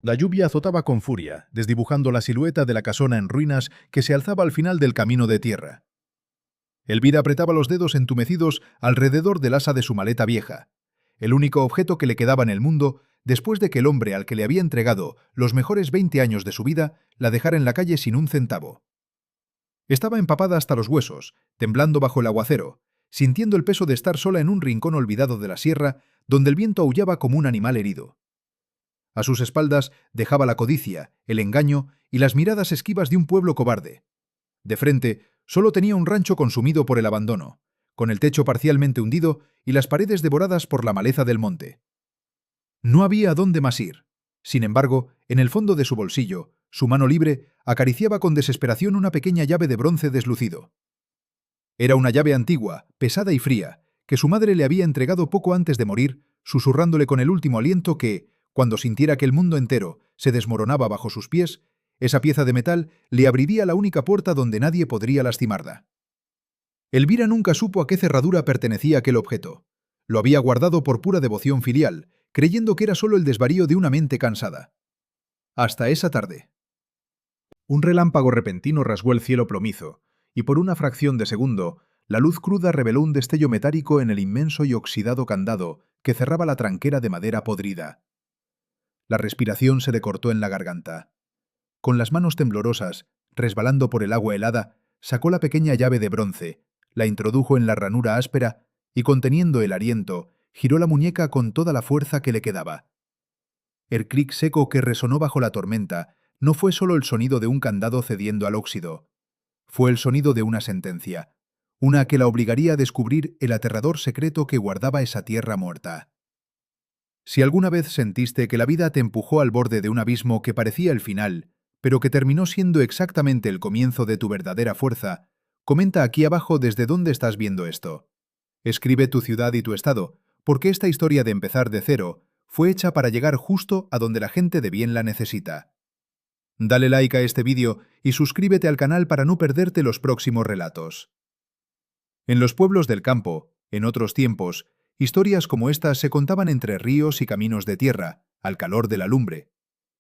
La lluvia azotaba con furia, desdibujando la silueta de la casona en ruinas que se alzaba al final del camino de tierra. Elvira apretaba los dedos entumecidos alrededor del asa de su maleta vieja, el único objeto que le quedaba en el mundo después de que el hombre al que le había entregado los mejores 20 años de su vida la dejara en la calle sin un centavo. Estaba empapada hasta los huesos, temblando bajo el aguacero, sintiendo el peso de estar sola en un rincón olvidado de la sierra donde el viento aullaba como un animal herido. A sus espaldas dejaba la codicia, el engaño y las miradas esquivas de un pueblo cobarde. De frente, solo tenía un rancho consumido por el abandono, con el techo parcialmente hundido y las paredes devoradas por la maleza del monte. No había a dónde más ir. Sin embargo, en el fondo de su bolsillo, su mano libre acariciaba con desesperación una pequeña llave de bronce deslucido. Era una llave antigua, pesada y fría, que su madre le había entregado poco antes de morir, susurrándole con el último aliento que, cuando sintiera que el mundo entero se desmoronaba bajo sus pies, esa pieza de metal le abriría la única puerta donde nadie podría lastimarla. Elvira nunca supo a qué cerradura pertenecía aquel objeto. Lo había guardado por pura devoción filial, creyendo que era solo el desvarío de una mente cansada. Hasta esa tarde. Un relámpago repentino rasgó el cielo plomizo, y por una fracción de segundo, la luz cruda reveló un destello metálico en el inmenso y oxidado candado que cerraba la tranquera de madera podrida. La respiración se le cortó en la garganta. Con las manos temblorosas, resbalando por el agua helada, sacó la pequeña llave de bronce, la introdujo en la ranura áspera y, conteniendo el aliento, giró la muñeca con toda la fuerza que le quedaba. El clic seco que resonó bajo la tormenta no fue solo el sonido de un candado cediendo al óxido. Fue el sonido de una sentencia, una que la obligaría a descubrir el aterrador secreto que guardaba esa tierra muerta. Si alguna vez sentiste que la vida te empujó al borde de un abismo que parecía el final, pero que terminó siendo exactamente el comienzo de tu verdadera fuerza, comenta aquí abajo desde dónde estás viendo esto. Escribe tu ciudad y tu estado, porque esta historia de empezar de cero fue hecha para llegar justo a donde la gente de bien la necesita. Dale like a este vídeo y suscríbete al canal para no perderte los próximos relatos. En los pueblos del campo, en otros tiempos, historias como estas se contaban entre ríos y caminos de tierra, al calor de la lumbre.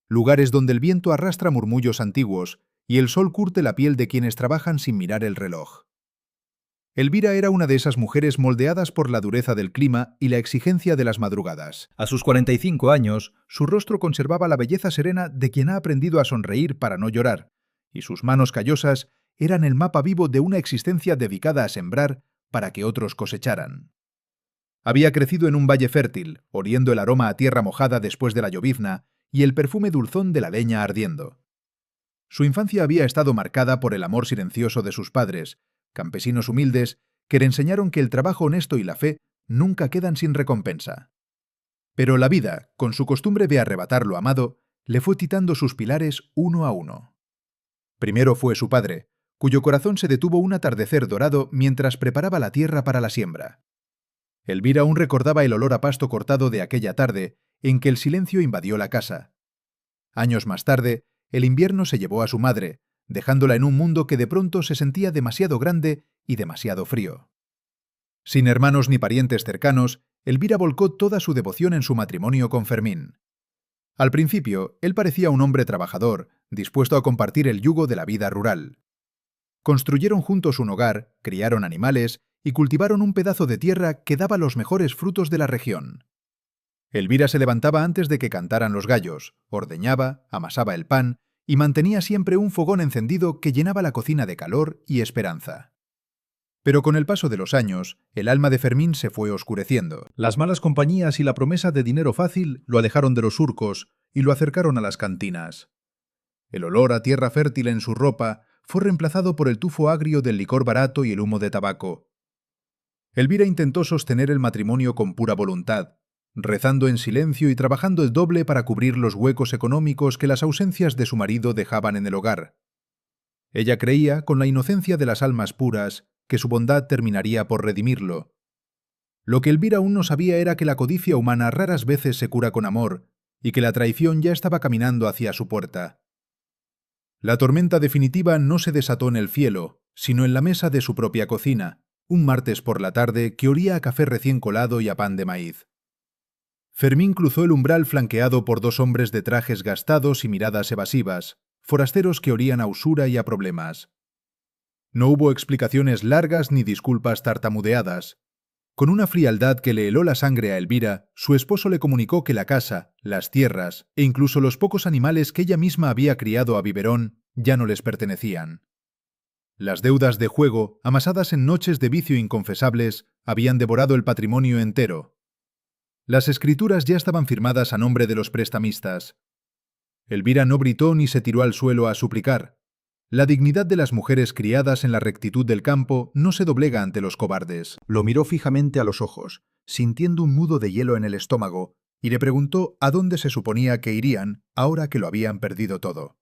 Lugares donde el viento arrastra murmullos antiguos y el sol curte la piel de quienes trabajan sin mirar el reloj. Elvira era una de esas mujeres moldeadas por la dureza del clima y la exigencia de las madrugadas. A sus 45 años, su rostro conservaba la belleza serena de quien ha aprendido a sonreír para no llorar, y sus manos callosas eran el mapa vivo de una existencia dedicada a sembrar para que otros cosecharan. Había crecido en un valle fértil, oliendo el aroma a tierra mojada después de la llovizna y el perfume dulzón de la leña ardiendo. Su infancia había estado marcada por el amor silencioso de sus padres, campesinos humildes que le enseñaron que el trabajo honesto y la fe nunca quedan sin recompensa. Pero la vida, con su costumbre de arrebatar lo amado, le fue quitando sus pilares uno a uno. Primero fue su padre, cuyo corazón se detuvo un atardecer dorado mientras preparaba la tierra para la siembra. Elvira aún recordaba el olor a pasto cortado de aquella tarde en que el silencio invadió la casa. Años más tarde, el invierno se llevó a su madre, dejándola en un mundo que de pronto se sentía demasiado grande y demasiado frío. Sin hermanos ni parientes cercanos, Elvira volcó toda su devoción en su matrimonio con Fermín. Al principio, él parecía un hombre trabajador, dispuesto a compartir el yugo de la vida rural. Construyeron juntos un hogar, criaron animales y cultivaron un pedazo de tierra que daba los mejores frutos de la región. Elvira se levantaba antes de que cantaran los gallos, ordeñaba, amasaba el pan y mantenía siempre un fogón encendido que llenaba la cocina de calor y esperanza. Pero con el paso de los años, el alma de Fermín se fue oscureciendo. Las malas compañías y la promesa de dinero fácil lo alejaron de los surcos y lo acercaron a las cantinas. El olor a tierra fértil en su ropa fue reemplazado por el tufo agrio del licor barato y el humo de tabaco. Elvira intentó sostener el matrimonio con pura voluntad, rezando en silencio y trabajando el doble para cubrir los huecos económicos que las ausencias de su marido dejaban en el hogar. Ella creía, con la inocencia de las almas puras, que su bondad terminaría por redimirlo. Lo que Elvira aún no sabía era que la codicia humana raras veces se cura con amor y que la traición ya estaba caminando hacia su puerta. La tormenta definitiva no se desató en el cielo, sino en la mesa de su propia cocina, un martes por la tarde que olía a café recién colado y a pan de maíz. Fermín cruzó el umbral flanqueado por dos hombres de trajes gastados y miradas evasivas, forasteros que olían a usura y a problemas. No hubo explicaciones largas ni disculpas tartamudeadas. Con una frialdad que le heló la sangre a Elvira, su esposo le comunicó que la casa, las tierras e incluso los pocos animales que ella misma había criado a biberón ya no les pertenecían. Las deudas de juego, amasadas en noches de vicio inconfesables, habían devorado el patrimonio entero. Las escrituras ya estaban firmadas a nombre de los prestamistas. Elvira no gritó ni se tiró al suelo a suplicar. La dignidad de las mujeres criadas en la rectitud del campo no se doblega ante los cobardes. Lo miró fijamente a los ojos, sintiendo un nudo de hielo en el estómago, y le preguntó a dónde se suponía que irían ahora que lo habían perdido todo.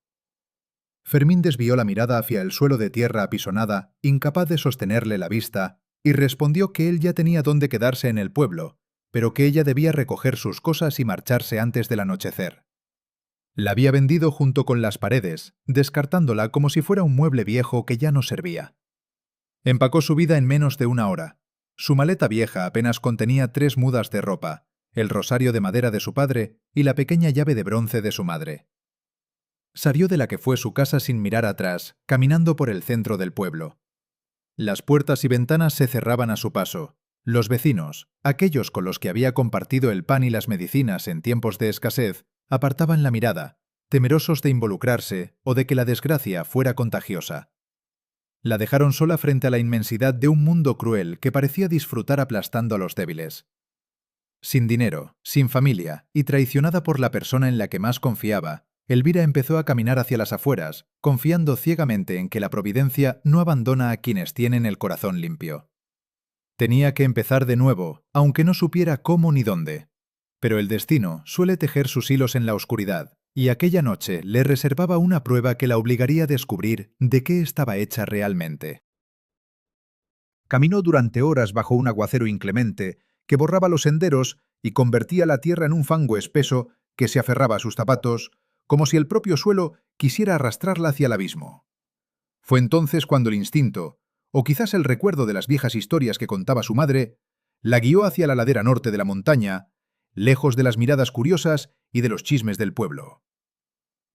Fermín desvió la mirada hacia el suelo de tierra apisonada, incapaz de sostenerle la vista, y respondió que él ya tenía dónde quedarse en el pueblo, pero que ella debía recoger sus cosas y marcharse antes del anochecer. La había vendido junto con las paredes, descartándola como si fuera un mueble viejo que ya no servía. Empacó su vida en menos de una hora. Su maleta vieja apenas contenía 3 mudas de ropa, el rosario de madera de su padre y la pequeña llave de bronce de su madre. Salió de la que fue su casa sin mirar atrás, caminando por el centro del pueblo. Las puertas y ventanas se cerraban a su paso. Los vecinos, aquellos con los que había compartido el pan y las medicinas en tiempos de escasez, apartaban la mirada, temerosos de involucrarse o de que la desgracia fuera contagiosa. La dejaron sola frente a la inmensidad de un mundo cruel que parecía disfrutar aplastando a los débiles. Sin dinero, sin familia y traicionada por la persona en la que más confiaba, Elvira empezó a caminar hacia las afueras, confiando ciegamente en que la providencia no abandona a quienes tienen el corazón limpio. Tenía que empezar de nuevo, aunque no supiera cómo ni dónde. Pero el destino suele tejer sus hilos en la oscuridad, y aquella noche le reservaba una prueba que la obligaría a descubrir de qué estaba hecha realmente. Caminó durante horas bajo un aguacero inclemente que borraba los senderos y convertía la tierra en un fango espeso que se aferraba a sus zapatos, como si el propio suelo quisiera arrastrarla hacia el abismo. Fue entonces cuando el instinto, o quizás el recuerdo de las viejas historias que contaba su madre, la guió hacia la ladera norte de la montaña, lejos de las miradas curiosas y de los chismes del pueblo.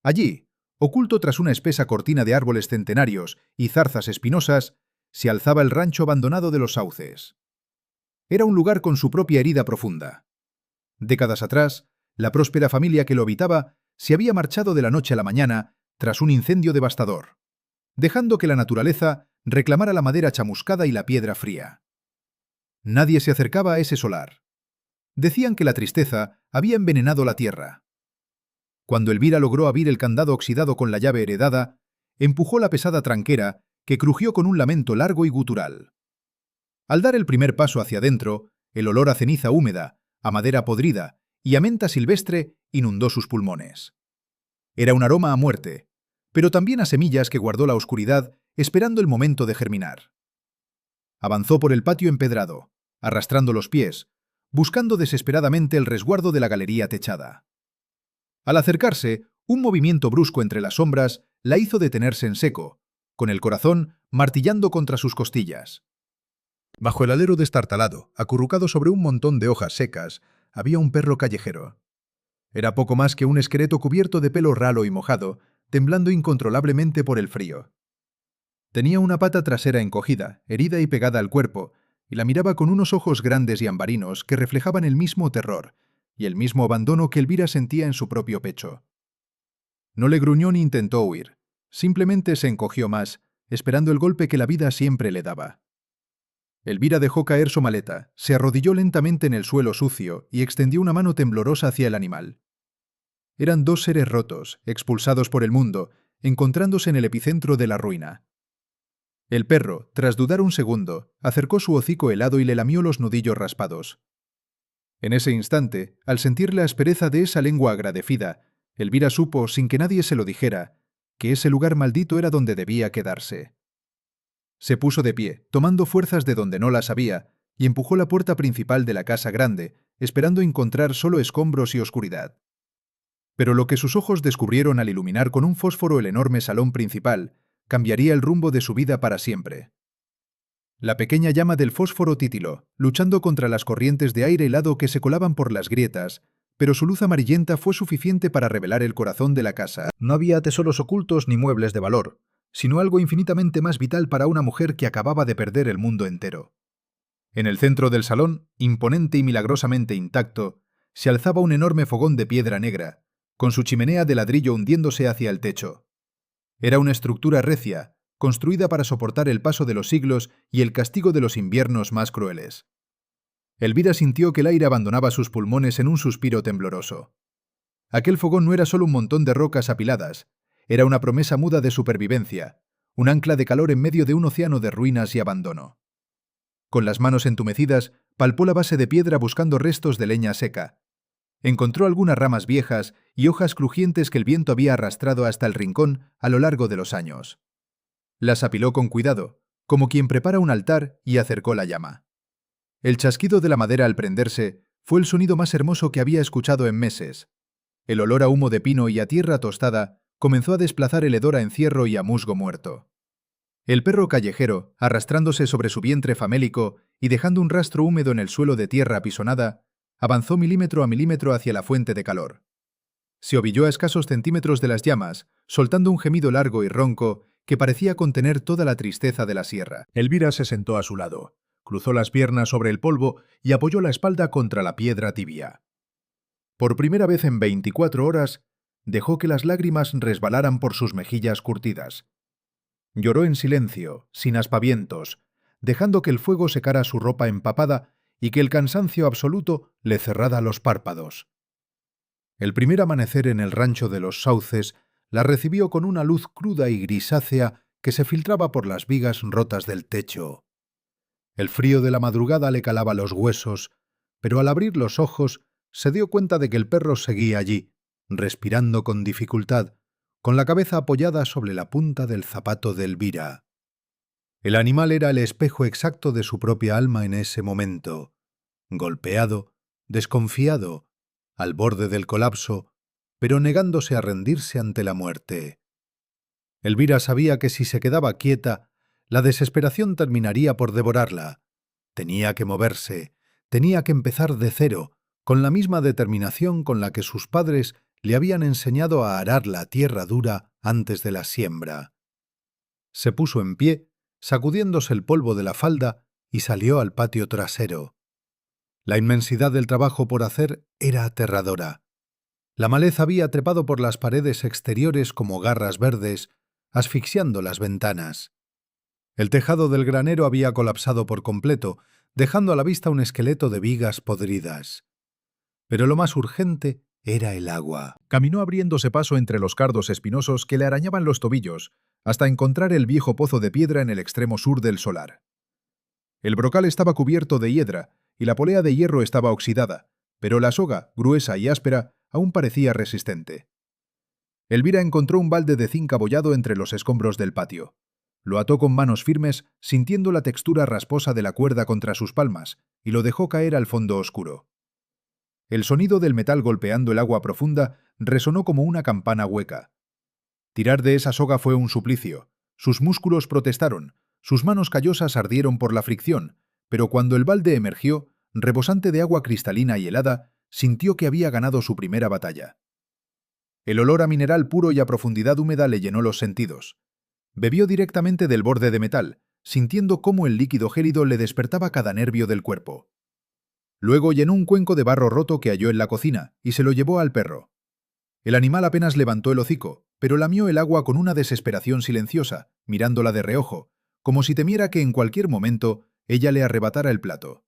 Allí, oculto tras una espesa cortina de árboles centenarios y zarzas espinosas, se alzaba el rancho abandonado de los Sauces. Era un lugar con su propia herida profunda. Décadas atrás, la próspera familia que lo habitaba se había marchado de la noche a la mañana tras un incendio devastador, dejando que la naturaleza reclamara la madera chamuscada y la piedra fría. Nadie se acercaba a ese solar. Decían que la tristeza había envenenado la tierra. Cuando Elvira logró abrir el candado oxidado con la llave heredada, empujó la pesada tranquera que crujió con un lamento largo y gutural. Al dar el primer paso hacia adentro, el olor a ceniza húmeda, a madera podrida y a menta silvestre inundó sus pulmones. Era un aroma a muerte, pero también a semillas que guardó la oscuridad esperando el momento de germinar. Avanzó por el patio empedrado, arrastrando los pies, buscando desesperadamente el resguardo de la galería techada. Al acercarse, un movimiento brusco entre las sombras la hizo detenerse en seco, con el corazón martillando contra sus costillas. Bajo el alero destartalado, acurrucado sobre un montón de hojas secas, había un perro callejero. Era poco más que un esqueleto cubierto de pelo ralo y mojado, temblando incontrolablemente por el frío. Tenía una pata trasera encogida, herida y pegada al cuerpo, y la miraba con unos ojos grandes y ambarinos que reflejaban el mismo terror y el mismo abandono que Elvira sentía en su propio pecho. No le gruñó ni intentó huir, simplemente se encogió más, esperando el golpe que la vida siempre le daba. Elvira dejó caer su maleta, se arrodilló lentamente en el suelo sucio y extendió una mano temblorosa hacia el animal. Eran 2 seres rotos, expulsados por el mundo, encontrándose en el epicentro de la ruina. El perro, tras dudar un segundo, acercó su hocico helado y le lamió los nudillos raspados. En ese instante, al sentir la aspereza de esa lengua agradecida, Elvira supo, sin que nadie se lo dijera, que ese lugar maldito era donde debía quedarse. Se puso de pie, tomando fuerzas de donde no las había, y empujó la puerta principal de la casa grande, esperando encontrar solo escombros y oscuridad. Pero lo que sus ojos descubrieron al iluminar con un fósforo el enorme salón principal cambiaría el rumbo de su vida para siempre. La pequeña llama del fósforo titiló, luchando contra las corrientes de aire helado que se colaban por las grietas, pero su luz amarillenta fue suficiente para revelar el corazón de la casa. No había tesoros ocultos ni muebles de valor, sino algo infinitamente más vital para una mujer que acababa de perder el mundo entero. En el centro del salón, imponente y milagrosamente intacto, se alzaba un enorme fogón de piedra negra, con su chimenea de ladrillo hundiéndose hacia el techo. Era una estructura recia, construida para soportar el paso de los siglos y el castigo de los inviernos más crueles. Elvira sintió que el aire abandonaba sus pulmones en un suspiro tembloroso. Aquel fogón no era solo un montón de rocas apiladas, era una promesa muda de supervivencia, un ancla de calor en medio de un océano de ruinas y abandono. Con las manos entumecidas, palpó la base de piedra buscando restos de leña seca. Encontró algunas ramas viejas y hojas crujientes que el viento había arrastrado hasta el rincón a lo largo de los años. Las apiló con cuidado, como quien prepara un altar, y acercó la llama. El chasquido de la madera al prenderse fue el sonido más hermoso que había escuchado en meses. El olor a humo de pino y a tierra tostada comenzó a desplazar el hedor a encierro y a musgo muerto. El perro callejero, arrastrándose sobre su vientre famélico y dejando un rastro húmedo en el suelo de tierra apisonada, avanzó milímetro a milímetro hacia la fuente de calor. Se ovilló a escasos centímetros de las llamas, soltando un gemido largo y ronco que parecía contener toda la tristeza de la sierra. Elvira se sentó a su lado, cruzó las piernas sobre el polvo y apoyó la espalda contra la piedra tibia. Por primera vez en 24 horas, dejó que las lágrimas resbalaran por sus mejillas curtidas. Lloró en silencio, sin aspavientos, dejando que el fuego secara su ropa empapada y que el cansancio absoluto le cerrara los párpados. El primer amanecer en el rancho de los Sauces la recibió con una luz cruda y grisácea que se filtraba por las vigas rotas del techo. El frío de la madrugada le calaba los huesos, pero al abrir los ojos se dio cuenta de que el perro seguía allí, respirando con dificultad, con la cabeza apoyada sobre la punta del zapato de Elvira. El animal era el espejo exacto de su propia alma en ese momento, golpeado, desconfiado, al borde del colapso, pero negándose a rendirse ante la muerte. Elvira sabía que si se quedaba quieta, la desesperación terminaría por devorarla. Tenía que moverse, tenía que empezar de cero, con la misma determinación con la que sus padres le habían enseñado a arar la tierra dura antes de la siembra. Se puso en pie, sacudiéndose el polvo de la falda, y salió al patio trasero. La inmensidad del trabajo por hacer era aterradora. La maleza había trepado por las paredes exteriores como garras verdes, asfixiando las ventanas. El tejado del granero había colapsado por completo, dejando a la vista un esqueleto de vigas podridas. Pero lo más urgente era el agua. Caminó abriéndose paso entre los cardos espinosos que le arañaban los tobillos, hasta encontrar el viejo pozo de piedra en el extremo sur del solar. El brocal estaba cubierto de hiedra y la polea de hierro estaba oxidada, pero la soga, gruesa y áspera, aún parecía resistente. Elvira encontró un balde de zinc abollado entre los escombros del patio. Lo ató con manos firmes, sintiendo la textura rasposa de la cuerda contra sus palmas, y lo dejó caer al fondo oscuro. El sonido del metal golpeando el agua profunda resonó como una campana hueca. Tirar de esa soga fue un suplicio. Sus músculos protestaron, sus manos callosas ardieron por la fricción, pero cuando el balde emergió, rebosante de agua cristalina y helada, sintió que había ganado su primera batalla. El olor a mineral puro y a profundidad húmeda le llenó los sentidos. Bebió directamente del borde de metal, sintiendo cómo el líquido gélido le despertaba cada nervio del cuerpo. Luego llenó un cuenco de barro roto que halló en la cocina y se lo llevó al perro. El animal apenas levantó el hocico, pero lamió el agua con una desesperación silenciosa, mirándola de reojo, como si temiera que en cualquier momento ella le arrebatara el plato.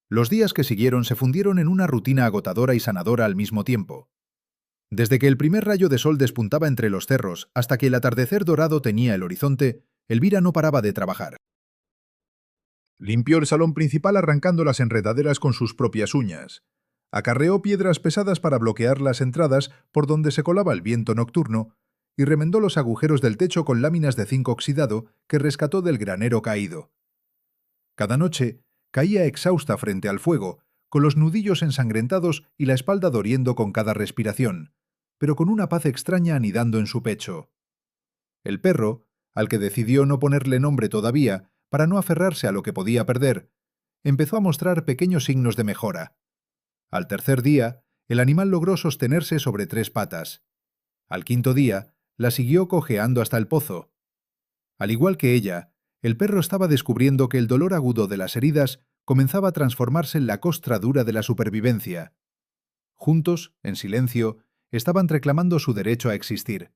Los días que siguieron se fundieron en una rutina agotadora y sanadora al mismo tiempo. Desde que el primer rayo de sol despuntaba entre los cerros hasta que el atardecer dorado teñía el horizonte, Elvira no paraba de trabajar. Limpió el salón principal arrancando las enredaderas con sus propias uñas. Acarreó piedras pesadas para bloquear las entradas por donde se colaba el viento nocturno y remendó los agujeros del techo con láminas de zinc oxidado que rescató del granero caído. Cada noche caía exhausta frente al fuego, con los nudillos ensangrentados y la espalda doliendo con cada respiración, pero con una paz extraña anidando en su pecho. El perro, al que decidió no ponerle nombre todavía, para no aferrarse a lo que podía perder, empezó a mostrar pequeños signos de mejora. Al tercer día, el animal logró sostenerse sobre 3 patas. Al quinto día, la siguió cojeando hasta el pozo. Al igual que ella, el perro estaba descubriendo que el dolor agudo de las heridas comenzaba a transformarse en la costra dura de la supervivencia. Juntos, en silencio, estaban reclamando su derecho a existir.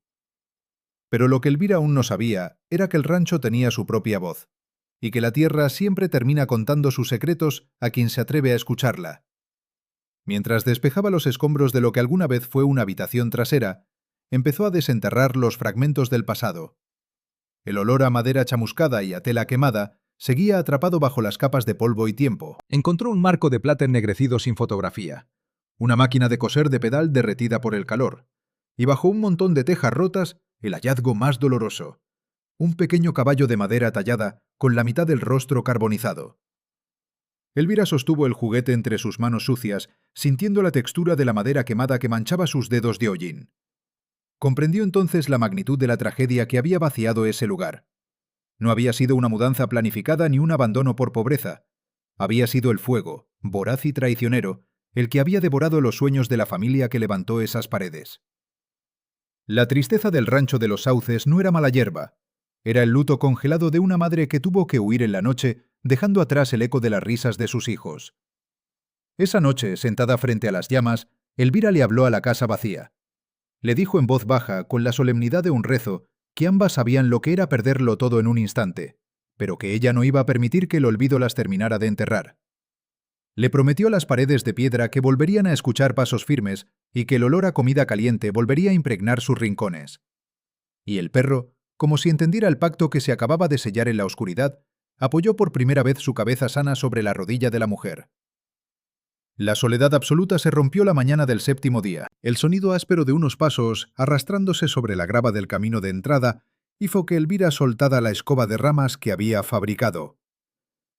Pero lo que Elvira aún no sabía era que el rancho tenía su propia voz, y que la tierra siempre termina contando sus secretos a quien se atreve a escucharla. Mientras despejaba los escombros de lo que alguna vez fue una habitación trasera, empezó a desenterrar los fragmentos del pasado. El olor a madera chamuscada y a tela quemada seguía atrapado bajo las capas de polvo y tiempo. Encontró un marco de plata ennegrecido sin fotografía, una máquina de coser de pedal derretida por el calor, y bajo un montón de tejas rotas, el hallazgo más doloroso: un pequeño caballo de madera tallada con la mitad del rostro carbonizado. Elvira sostuvo el juguete entre sus manos sucias, sintiendo la textura de la madera quemada que manchaba sus dedos de hollín. Comprendió entonces la magnitud de la tragedia que había vaciado ese lugar. No había sido una mudanza planificada ni un abandono por pobreza. Había sido el fuego, voraz y traicionero, el que había devorado los sueños de la familia que levantó esas paredes. La tristeza del rancho de los Sauces no era mala hierba. Era el luto congelado de una madre que tuvo que huir en la noche, dejando atrás el eco de las risas de sus hijos. Esa noche, sentada frente a las llamas, Elvira le habló a la casa vacía. Le dijo en voz baja, con la solemnidad de un rezo, que ambas sabían lo que era perderlo todo en un instante, pero que ella no iba a permitir que el olvido las terminara de enterrar. Le prometió a las paredes de piedra que volverían a escuchar pasos firmes y que el olor a comida caliente volvería a impregnar sus rincones. Y el perro, como si entendiera el pacto que se acababa de sellar en la oscuridad, apoyó por primera vez su cabeza sana sobre la rodilla de la mujer. La soledad absoluta se rompió la mañana del 7º día. El sonido áspero de unos pasos, arrastrándose sobre la grava del camino de entrada, hizo que Elvira soltara la escoba de ramas que había fabricado.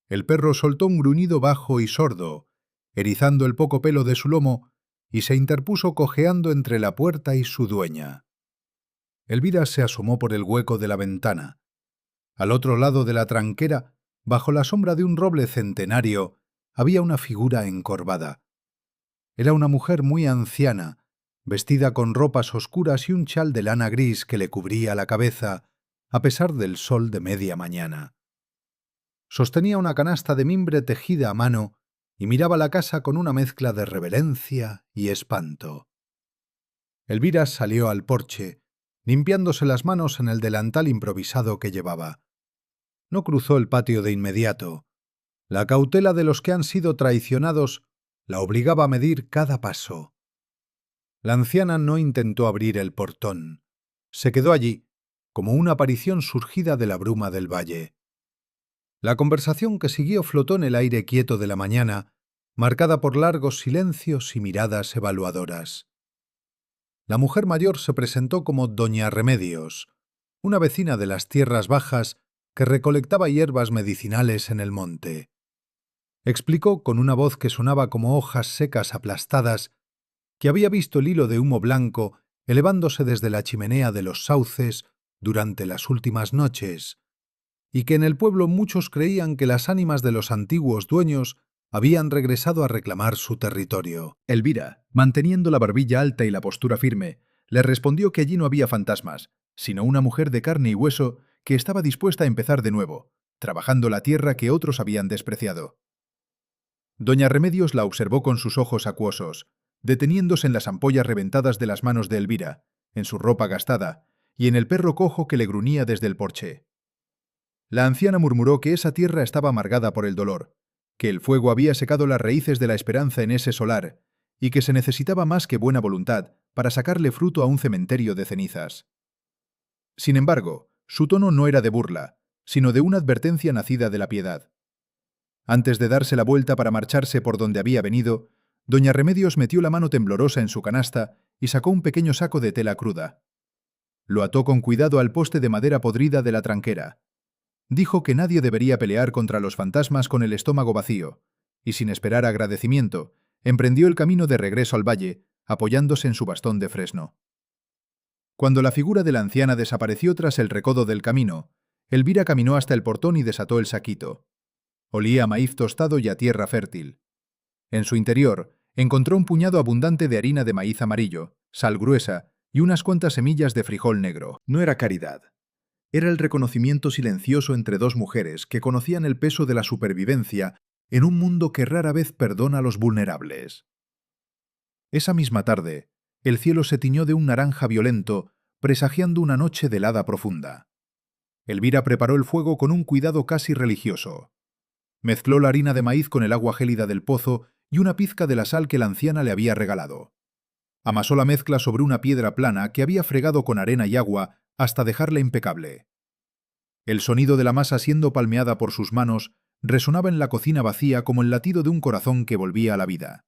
El perro soltó un gruñido bajo y sordo, erizando el poco pelo de su lomo, y se interpuso cojeando entre la puerta y su dueña. Elvira se asomó por el hueco de la ventana. Al otro lado de la tranquera, bajo la sombra de un roble centenario, había una figura encorvada. Era una mujer muy anciana, vestida con ropas oscuras y un chal de lana gris que le cubría la cabeza, a pesar del sol de media mañana. Sostenía una canasta de mimbre tejida a mano y miraba la casa con una mezcla de reverencia y espanto. Elvira salió al porche, limpiándose las manos en el delantal improvisado que llevaba. No cruzó el patio de inmediato. La cautela de los que han sido traicionados la obligaba a medir cada paso. La anciana no intentó abrir el portón. Se quedó allí, como una aparición surgida de la bruma del valle. La conversación que siguió flotó en el aire quieto de la mañana, marcada por largos silencios y miradas evaluadoras. La mujer mayor se presentó como Doña Remedios, una vecina de las tierras bajas que recolectaba hierbas medicinales en el monte. Explicó con una voz que sonaba como hojas secas aplastadas que había visto el hilo de humo blanco elevándose desde la chimenea de los Sauces durante las últimas noches, y que en el pueblo muchos creían que las ánimas de los antiguos dueños habían regresado a reclamar su territorio. Elvira, manteniendo la barbilla alta y la postura firme, le respondió que allí no había fantasmas, sino una mujer de carne y hueso que estaba dispuesta a empezar de nuevo, trabajando la tierra que otros habían despreciado. Doña Remedios la observó con sus ojos acuosos, deteniéndose en las ampollas reventadas de las manos de Elvira, en su ropa gastada y en el perro cojo que le gruñía desde el porche. La anciana murmuró que esa tierra estaba amargada por el dolor, que el fuego había secado las raíces de la esperanza en ese solar y que se necesitaba más que buena voluntad para sacarle fruto a un cementerio de cenizas. Sin embargo, su tono no era de burla, sino de una advertencia nacida de la piedad. Antes de darse la vuelta para marcharse por donde había venido, doña Remedios metió la mano temblorosa en su canasta y sacó un pequeño saco de tela cruda. Lo ató con cuidado al poste de madera podrida de la tranquera. Dijo que nadie debería pelear contra los fantasmas con el estómago vacío, y sin esperar agradecimiento, emprendió el camino de regreso al valle, apoyándose en su bastón de fresno. Cuando la figura de la anciana desapareció tras el recodo del camino, Elvira caminó hasta el portón y desató el saquito. Olía a maíz tostado y a tierra fértil. En su interior, Encontró un puñado abundante de harina de maíz amarillo, sal gruesa y unas cuantas semillas de frijol negro. No era caridad. Era el reconocimiento silencioso entre dos mujeres que conocían el peso de la supervivencia en un mundo que rara vez perdona a los vulnerables. Esa misma tarde, el cielo se tiñó de un naranja violento, presagiando una noche de helada profunda. Elvira preparó el fuego con un cuidado casi religioso. Mezcló la harina de maíz con el agua gélida del pozo y una pizca de la sal que la anciana le había regalado. Amasó la mezcla sobre una piedra plana que había fregado con arena y agua hasta dejarla impecable. El sonido de la masa siendo palmeada por sus manos resonaba en la cocina vacía como el latido de un corazón que volvía a la vida.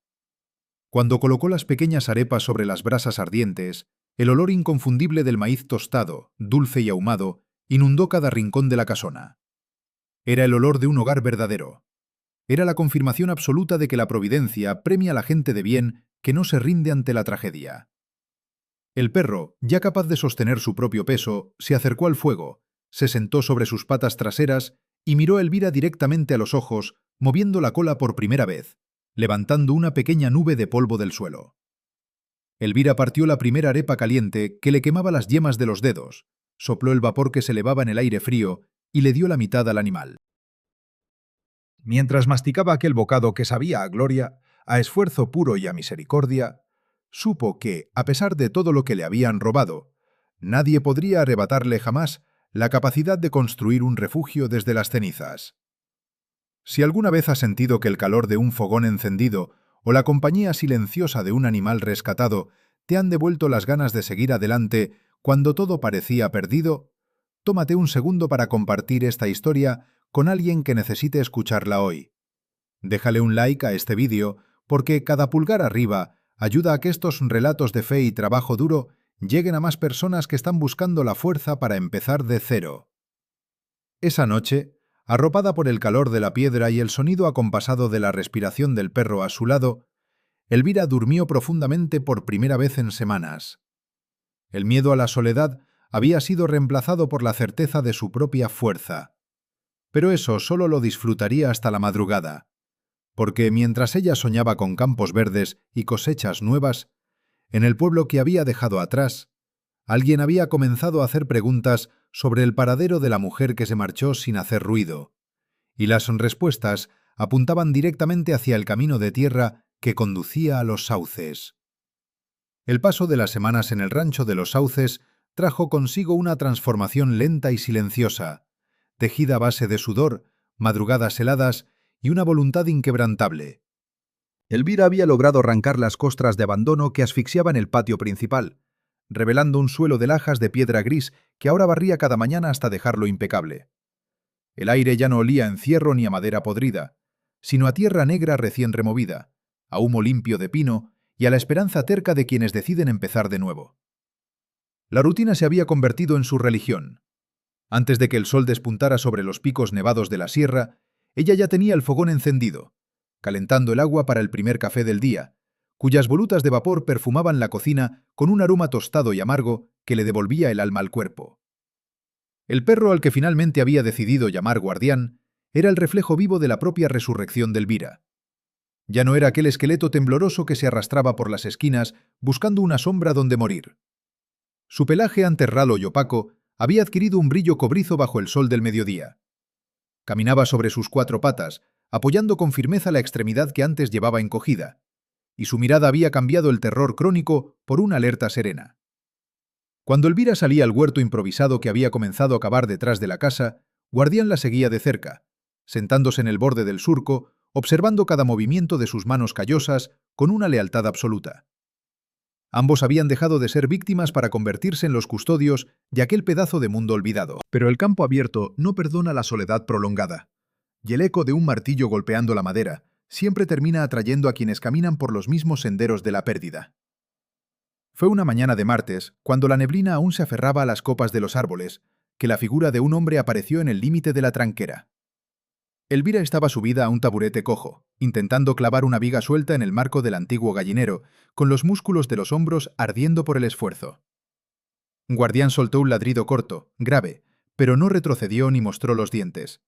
Cuando colocó las pequeñas arepas sobre las brasas ardientes, el olor inconfundible del maíz tostado, dulce y ahumado, inundó cada rincón de la casona. Era el olor de un hogar verdadero. Era la confirmación absoluta de que la providencia premia a la gente de bien que no se rinde ante la tragedia. El perro, ya capaz de sostener su propio peso, se acercó al fuego, se sentó sobre sus patas traseras y miró a Elvira directamente a los ojos, moviendo la cola por primera vez, levantando una pequeña nube de polvo del suelo. Elvira partió la primera arepa caliente que le quemaba las yemas de los dedos, sopló el vapor que se elevaba en el aire frío y le dio la mitad al animal. Mientras masticaba aquel bocado que sabía a gloria, a esfuerzo puro y a misericordia, supo que, a pesar de todo lo que le habían robado, nadie podría arrebatarle jamás la capacidad de construir un refugio desde las cenizas. Si alguna vez has sentido que el calor de un fogón encendido o la compañía silenciosa de un animal rescatado te han devuelto las ganas de seguir adelante cuando todo parecía perdido, tómate un segundo para compartir esta historia con alguien que necesite escucharla hoy. Déjale un like a este vídeo porque cada pulgar arriba ayuda a que estos relatos de fe y trabajo duro lleguen a más personas que están buscando la fuerza para empezar de cero. Esa noche, arropada por el calor de la piedra y el sonido acompasado de la respiración del perro a su lado, Elvira durmió profundamente por primera vez en semanas. El miedo a la soledad había sido reemplazado por la certeza de su propia fuerza. Pero eso solo lo disfrutaría hasta la madrugada, porque mientras ella soñaba con campos verdes y cosechas nuevas, en el pueblo que había dejado atrás, alguien había comenzado a hacer preguntas sobre el paradero de la mujer que se marchó sin hacer ruido, y las respuestas apuntaban directamente hacia el camino de tierra que conducía a los sauces. El paso de las semanas en el rancho de los sauces trajo consigo una transformación lenta y silenciosa, tejida a base de sudor, madrugadas heladas y una voluntad inquebrantable. Elvira había logrado arrancar las costras de abandono que asfixiaban el patio principal, revelando un suelo de lajas de piedra gris que ahora barría cada mañana hasta dejarlo impecable. El aire ya no olía a encierro ni a madera podrida, sino a tierra negra recién removida, a humo limpio de pino y a la esperanza terca de quienes deciden empezar de nuevo. La rutina se había convertido en su religión. Antes de que el sol despuntara sobre los picos nevados de la sierra, ella ya tenía el fogón encendido, calentando el agua para el primer café del día, cuyas volutas de vapor perfumaban la cocina con un aroma tostado y amargo que le devolvía el alma al cuerpo. El perro al que finalmente había decidido llamar Guardián era el reflejo vivo de la propia resurrección de Elvira. Ya no era aquel esqueleto tembloroso que se arrastraba por las esquinas buscando una sombra donde morir. Su pelaje anterralo y opaco había adquirido un brillo cobrizo bajo el sol del mediodía. Caminaba sobre sus cuatro patas, apoyando con firmeza la extremidad que antes llevaba encogida, y su mirada había cambiado el terror crónico por una alerta serena. Cuando Elvira salía al huerto improvisado que había comenzado a cavar detrás de la casa, Guardián la seguía de cerca, sentándose en el borde del surco, observando cada movimiento de sus manos callosas con una lealtad absoluta. Ambos habían dejado de ser víctimas para convertirse en los custodios de aquel pedazo de mundo olvidado. Pero el campo abierto no perdona la soledad prolongada, y el eco de un martillo golpeando la madera siempre termina atrayendo a quienes caminan por los mismos senderos de la pérdida. Fue una mañana de martes, cuando la neblina aún se aferraba a las copas de los árboles, que la figura de un hombre apareció en el límite de la tranquera. Elvira estaba subida a un taburete cojo, intentando clavar una viga suelta en el marco del antiguo gallinero, con los músculos de los hombros ardiendo por el esfuerzo. Guardián soltó un ladrido corto, grave, pero no retrocedió ni mostró los dientes.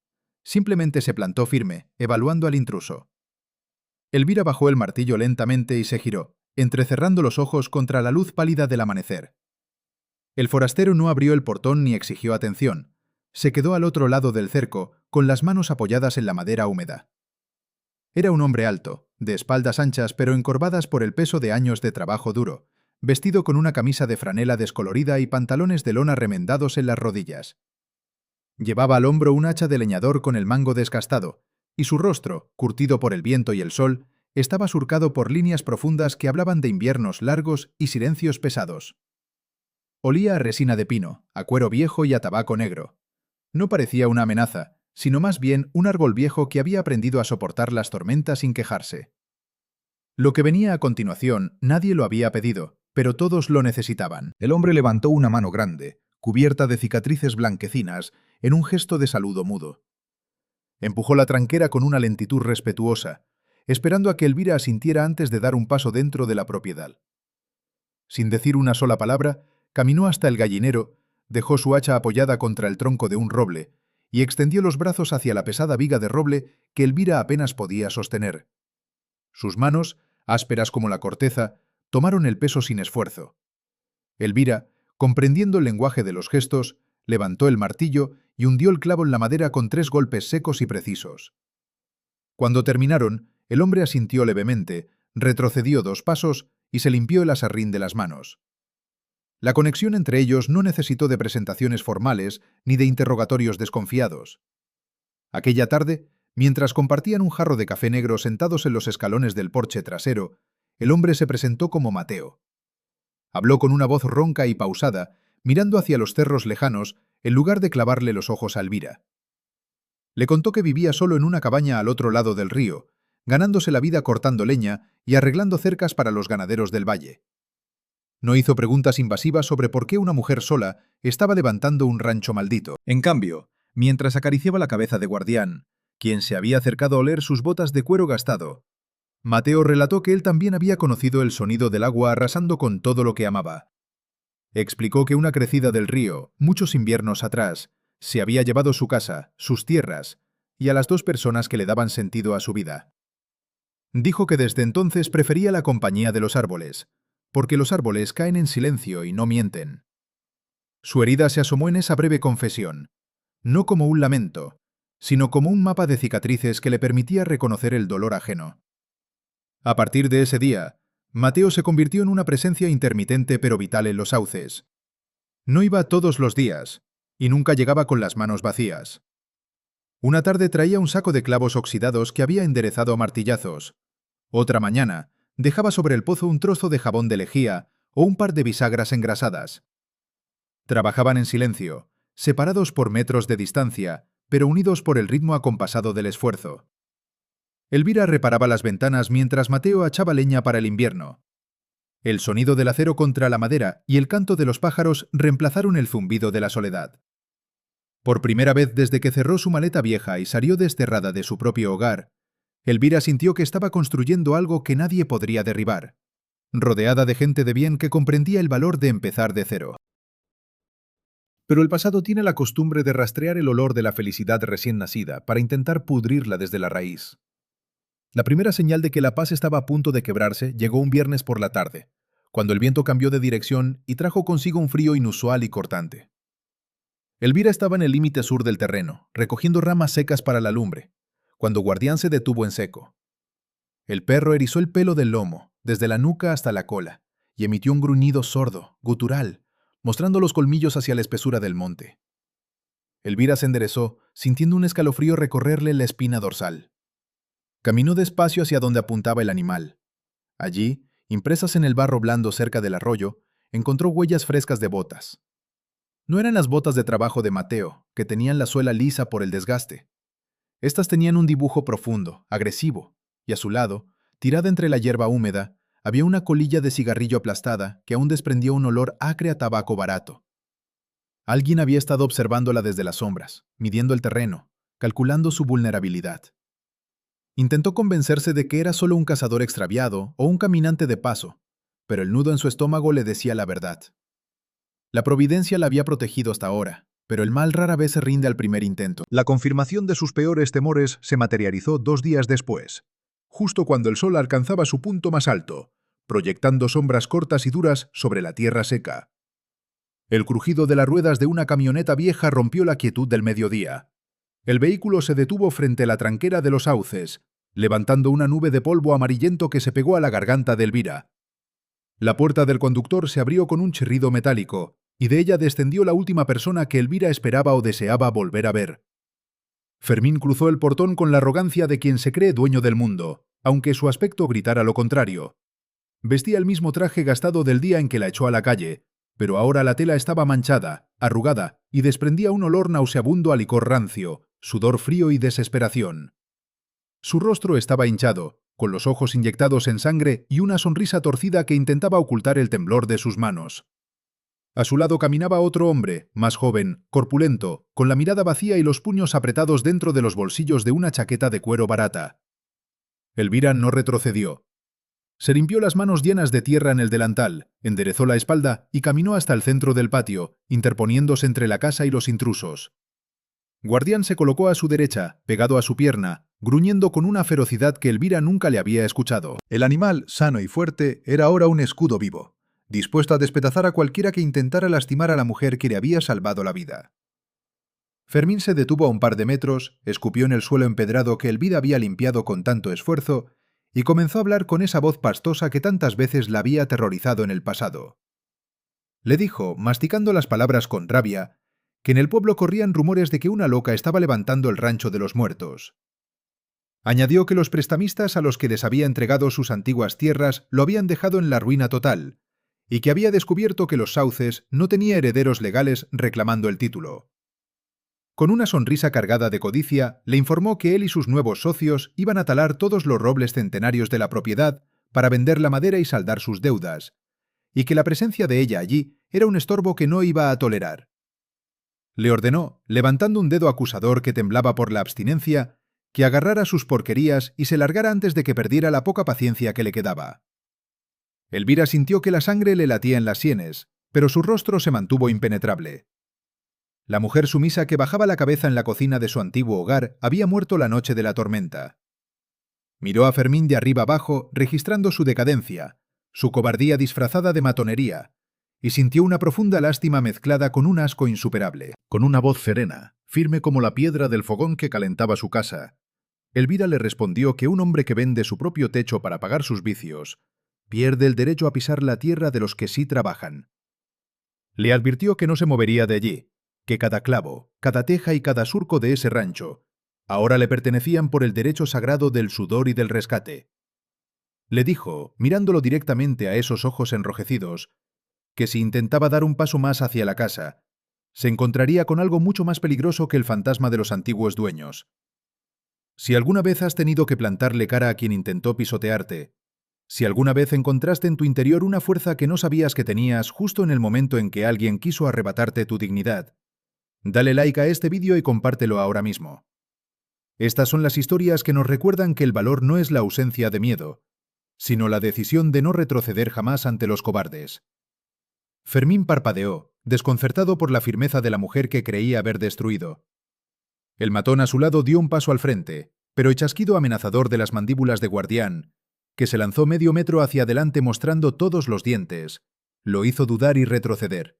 Simplemente se plantó firme, evaluando al intruso. Elvira bajó el martillo lentamente y se giró, entrecerrando los ojos contra la luz pálida del amanecer. El forastero no abrió el portón ni exigió atención. Se quedó al otro lado del cerco, con las manos apoyadas en la madera húmeda. Era un hombre alto, de espaldas anchas pero encorvadas por el peso de años de trabajo duro, vestido con una camisa de franela descolorida y pantalones de lona remendados en las rodillas. Llevaba al hombro un hacha de leñador con el mango desgastado, y su rostro, curtido por el viento y el sol, estaba surcado por líneas profundas que hablaban de inviernos largos y silencios pesados. Olía a resina de pino, a cuero viejo y a tabaco negro. No parecía una amenaza, sino más bien un árbol viejo que había aprendido a soportar las tormentas sin quejarse. Lo que venía a continuación nadie lo había pedido, pero todos lo necesitaban. El hombre levantó una mano grande, cubierta de cicatrices blanquecinas, en un gesto de saludo mudo. Empujó la tranquera con una lentitud respetuosa, esperando a que Elvira asintiera antes de dar un paso dentro de la propiedad. Sin decir una sola palabra, caminó hasta el gallinero, dejó su hacha apoyada contra el tronco de un roble y extendió los brazos hacia la pesada viga de roble que Elvira apenas podía sostener. Sus manos, ásperas como la corteza, tomaron el peso sin esfuerzo. Elvira, comprendiendo el lenguaje de los gestos, levantó el martillo y hundió el clavo en la madera con 3 golpes secos y precisos. Cuando terminaron, el hombre asintió levemente, retrocedió 2 pasos y se limpió el aserrín de las manos. La conexión entre ellos no necesitó de presentaciones formales ni de interrogatorios desconfiados. Aquella tarde, mientras compartían un jarro de café negro sentados en los escalones del porche trasero, el hombre se presentó como Mateo. Habló con una voz ronca y pausada, mirando hacia los cerros lejanos, en lugar de clavarle los ojos a Elvira. Le contó que vivía solo en una cabaña al otro lado del río, ganándose la vida cortando leña y arreglando cercas para los ganaderos del valle. No hizo preguntas invasivas sobre por qué una mujer sola estaba levantando un rancho maldito. En cambio, mientras acariciaba la cabeza de Guardián, quien se había acercado a oler sus botas de cuero gastado, Mateo relató que él también había conocido el sonido del agua arrasando con todo lo que amaba. Explicó que una crecida del río, muchos inviernos atrás, se había llevado su casa, sus tierras, y a las 2 personas que le daban sentido a su vida. Dijo que desde entonces prefería la compañía de los árboles, porque los árboles caen en silencio y no mienten. Su herida se asomó en esa breve confesión, no como un lamento, sino como un mapa de cicatrices que le permitía reconocer el dolor ajeno. A partir de ese día, Mateo se convirtió en una presencia intermitente pero vital en los sauces. No iba todos los días, y nunca llegaba con las manos vacías. Una tarde traía un saco de clavos oxidados que había enderezado a martillazos. Otra mañana, dejaba sobre el pozo un trozo de jabón de lejía o un par de bisagras engrasadas. Trabajaban en silencio, separados por metros de distancia, pero unidos por el ritmo acompasado del esfuerzo. Elvira reparaba las ventanas mientras Mateo achaba leña para el invierno. El sonido del acero contra la madera y el canto de los pájaros reemplazaron el zumbido de la soledad. Por primera vez desde que cerró su maleta vieja y salió desterrada de su propio hogar, Elvira sintió que estaba construyendo algo que nadie podría derribar, rodeada de gente de bien que comprendía el valor de empezar de cero. Pero el pasado tiene la costumbre de rastrear el olor de la felicidad recién nacida para intentar pudrirla desde la raíz. La primera señal de que la paz estaba a punto de quebrarse llegó un viernes por la tarde, cuando el viento cambió de dirección y trajo consigo un frío inusual y cortante. Elvira estaba en el límite sur del terreno, recogiendo ramas secas para la lumbre, cuando Guardián se detuvo en seco. El perro erizó el pelo del lomo, desde la nuca hasta la cola, y emitió un gruñido sordo, gutural, mostrando los colmillos hacia la espesura del monte. Elvira se enderezó, sintiendo un escalofrío recorrerle la espina dorsal. Caminó despacio hacia donde apuntaba el animal. Allí, impresas en el barro blando cerca del arroyo, encontró huellas frescas de botas. No eran las botas de trabajo de Mateo, que tenían la suela lisa por el desgaste. Estas tenían un dibujo profundo, agresivo, y a su lado, tirada entre la hierba húmeda, había una colilla de cigarrillo aplastada que aún desprendía un olor acre a tabaco barato. Alguien había estado observándola desde las sombras, midiendo el terreno, calculando su vulnerabilidad. Intentó convencerse de que era solo un cazador extraviado o un caminante de paso, pero el nudo en su estómago le decía la verdad. La providencia la había protegido hasta ahora, pero el mal rara vez se rinde al primer intento. La confirmación de sus peores temores se materializó 2 días después. justo cuando el sol alcanzaba su punto más alto, proyectando sombras cortas y duras sobre la tierra seca. El crujido de las ruedas de una camioneta vieja rompió la quietud del mediodía. El vehículo se detuvo frente a la tranquera de los sauces, levantando una nube de polvo amarillento que se pegó a la garganta de Elvira. La puerta del conductor se abrió con un chirrido metálico, y de ella descendió la última persona que Elvira esperaba o deseaba volver a ver. Fermín cruzó el portón con la arrogancia de quien se cree dueño del mundo, aunque su aspecto gritara lo contrario. Vestía el mismo traje gastado del día en que la echó a la calle, pero ahora la tela estaba manchada, arrugada, y desprendía un olor nauseabundo a licor rancio, sudor frío y desesperación. Su rostro estaba hinchado, con los ojos inyectados en sangre y una sonrisa torcida que intentaba ocultar el temblor de sus manos. A su lado caminaba otro hombre, más joven, corpulento, con la mirada vacía y los puños apretados dentro de los bolsillos de una chaqueta de cuero barata. Elvira no retrocedió. Se limpió las manos llenas de tierra en el delantal, enderezó la espalda y caminó hasta el centro del patio, interponiéndose entre la casa y los intrusos. Guardián se colocó a su derecha, pegado a su pierna, gruñendo con una ferocidad que Elvira nunca le había escuchado. El animal, sano y fuerte, era ahora un escudo vivo, dispuesto a despedazar a cualquiera que intentara lastimar a la mujer que le había salvado la vida. Fermín se detuvo a un par de metros, escupió en el suelo empedrado que Elvira había limpiado con tanto esfuerzo y comenzó a hablar con esa voz pastosa que tantas veces la había aterrorizado en el pasado. Le dijo, masticando las palabras con rabia, que en el pueblo corrían rumores de que una loca estaba levantando el rancho de los muertos. Añadió que los prestamistas a los que les había entregado sus antiguas tierras lo habían dejado en la ruina total, y que había descubierto que los Sauces no tenía herederos legales reclamando el título. Con una sonrisa cargada de codicia, le informó que él y sus nuevos socios iban a talar todos los robles centenarios de la propiedad para vender la madera y saldar sus deudas, y que la presencia de ella allí era un estorbo que no iba a tolerar. Le ordenó, levantando un dedo acusador que temblaba por la abstinencia, que agarrara sus porquerías y se largara antes de que perdiera la poca paciencia que le quedaba. Elvira sintió que la sangre le latía en las sienes, pero su rostro se mantuvo impenetrable. La mujer sumisa que bajaba la cabeza en la cocina de su antiguo hogar había muerto la noche de la tormenta. Miró a Fermín de arriba abajo, registrando su decadencia, su cobardía disfrazada de matonería, y sintió una profunda lástima mezclada con un asco insuperable. Con una voz serena, firme como la piedra del fogón que calentaba su casa, Elvira le respondió que un hombre que vende su propio techo para pagar sus vicios pierde el derecho a pisar la tierra de los que sí trabajan. Le advirtió que no se movería de allí, que cada clavo, cada teja y cada surco de ese rancho ahora le pertenecían por el derecho sagrado del sudor y del rescate. Le dijo, mirándolo directamente a esos ojos enrojecidos, que si intentaba dar un paso más hacia la casa, se encontraría con algo mucho más peligroso que el fantasma de los antiguos dueños. Si alguna vez has tenido que plantarle cara a quien intentó pisotearte, si alguna vez encontraste en tu interior una fuerza que no sabías que tenías justo en el momento en que alguien quiso arrebatarte tu dignidad, dale like a este vídeo y compártelo ahora mismo. Estas son las historias que nos recuerdan que el valor no es la ausencia de miedo, sino la decisión de no retroceder jamás ante los cobardes. Fermín parpadeó, desconcertado por la firmeza de la mujer que creía haber destruido. El matón a su lado dio un paso al frente, pero el chasquido amenazador de las mandíbulas de Guardián, que se lanzó medio metro hacia adelante mostrando todos los dientes, lo hizo dudar y retroceder.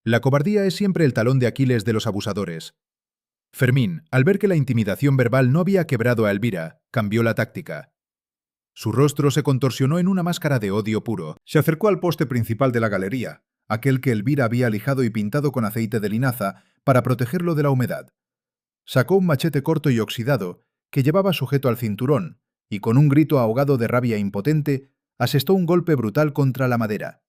La cobardía es siempre el talón de Aquiles de los abusadores. Fermín, al ver que la intimidación verbal no había quebrado a Elvira, cambió la táctica. Su rostro se contorsionó en una máscara de odio puro. Se acercó al poste principal de la galería, aquel que Elvira había lijado y pintado con aceite de linaza para protegerlo de la humedad. Sacó un machete corto y oxidado que llevaba sujeto al cinturón y con un grito ahogado de rabia impotente asestó un golpe brutal contra la madera.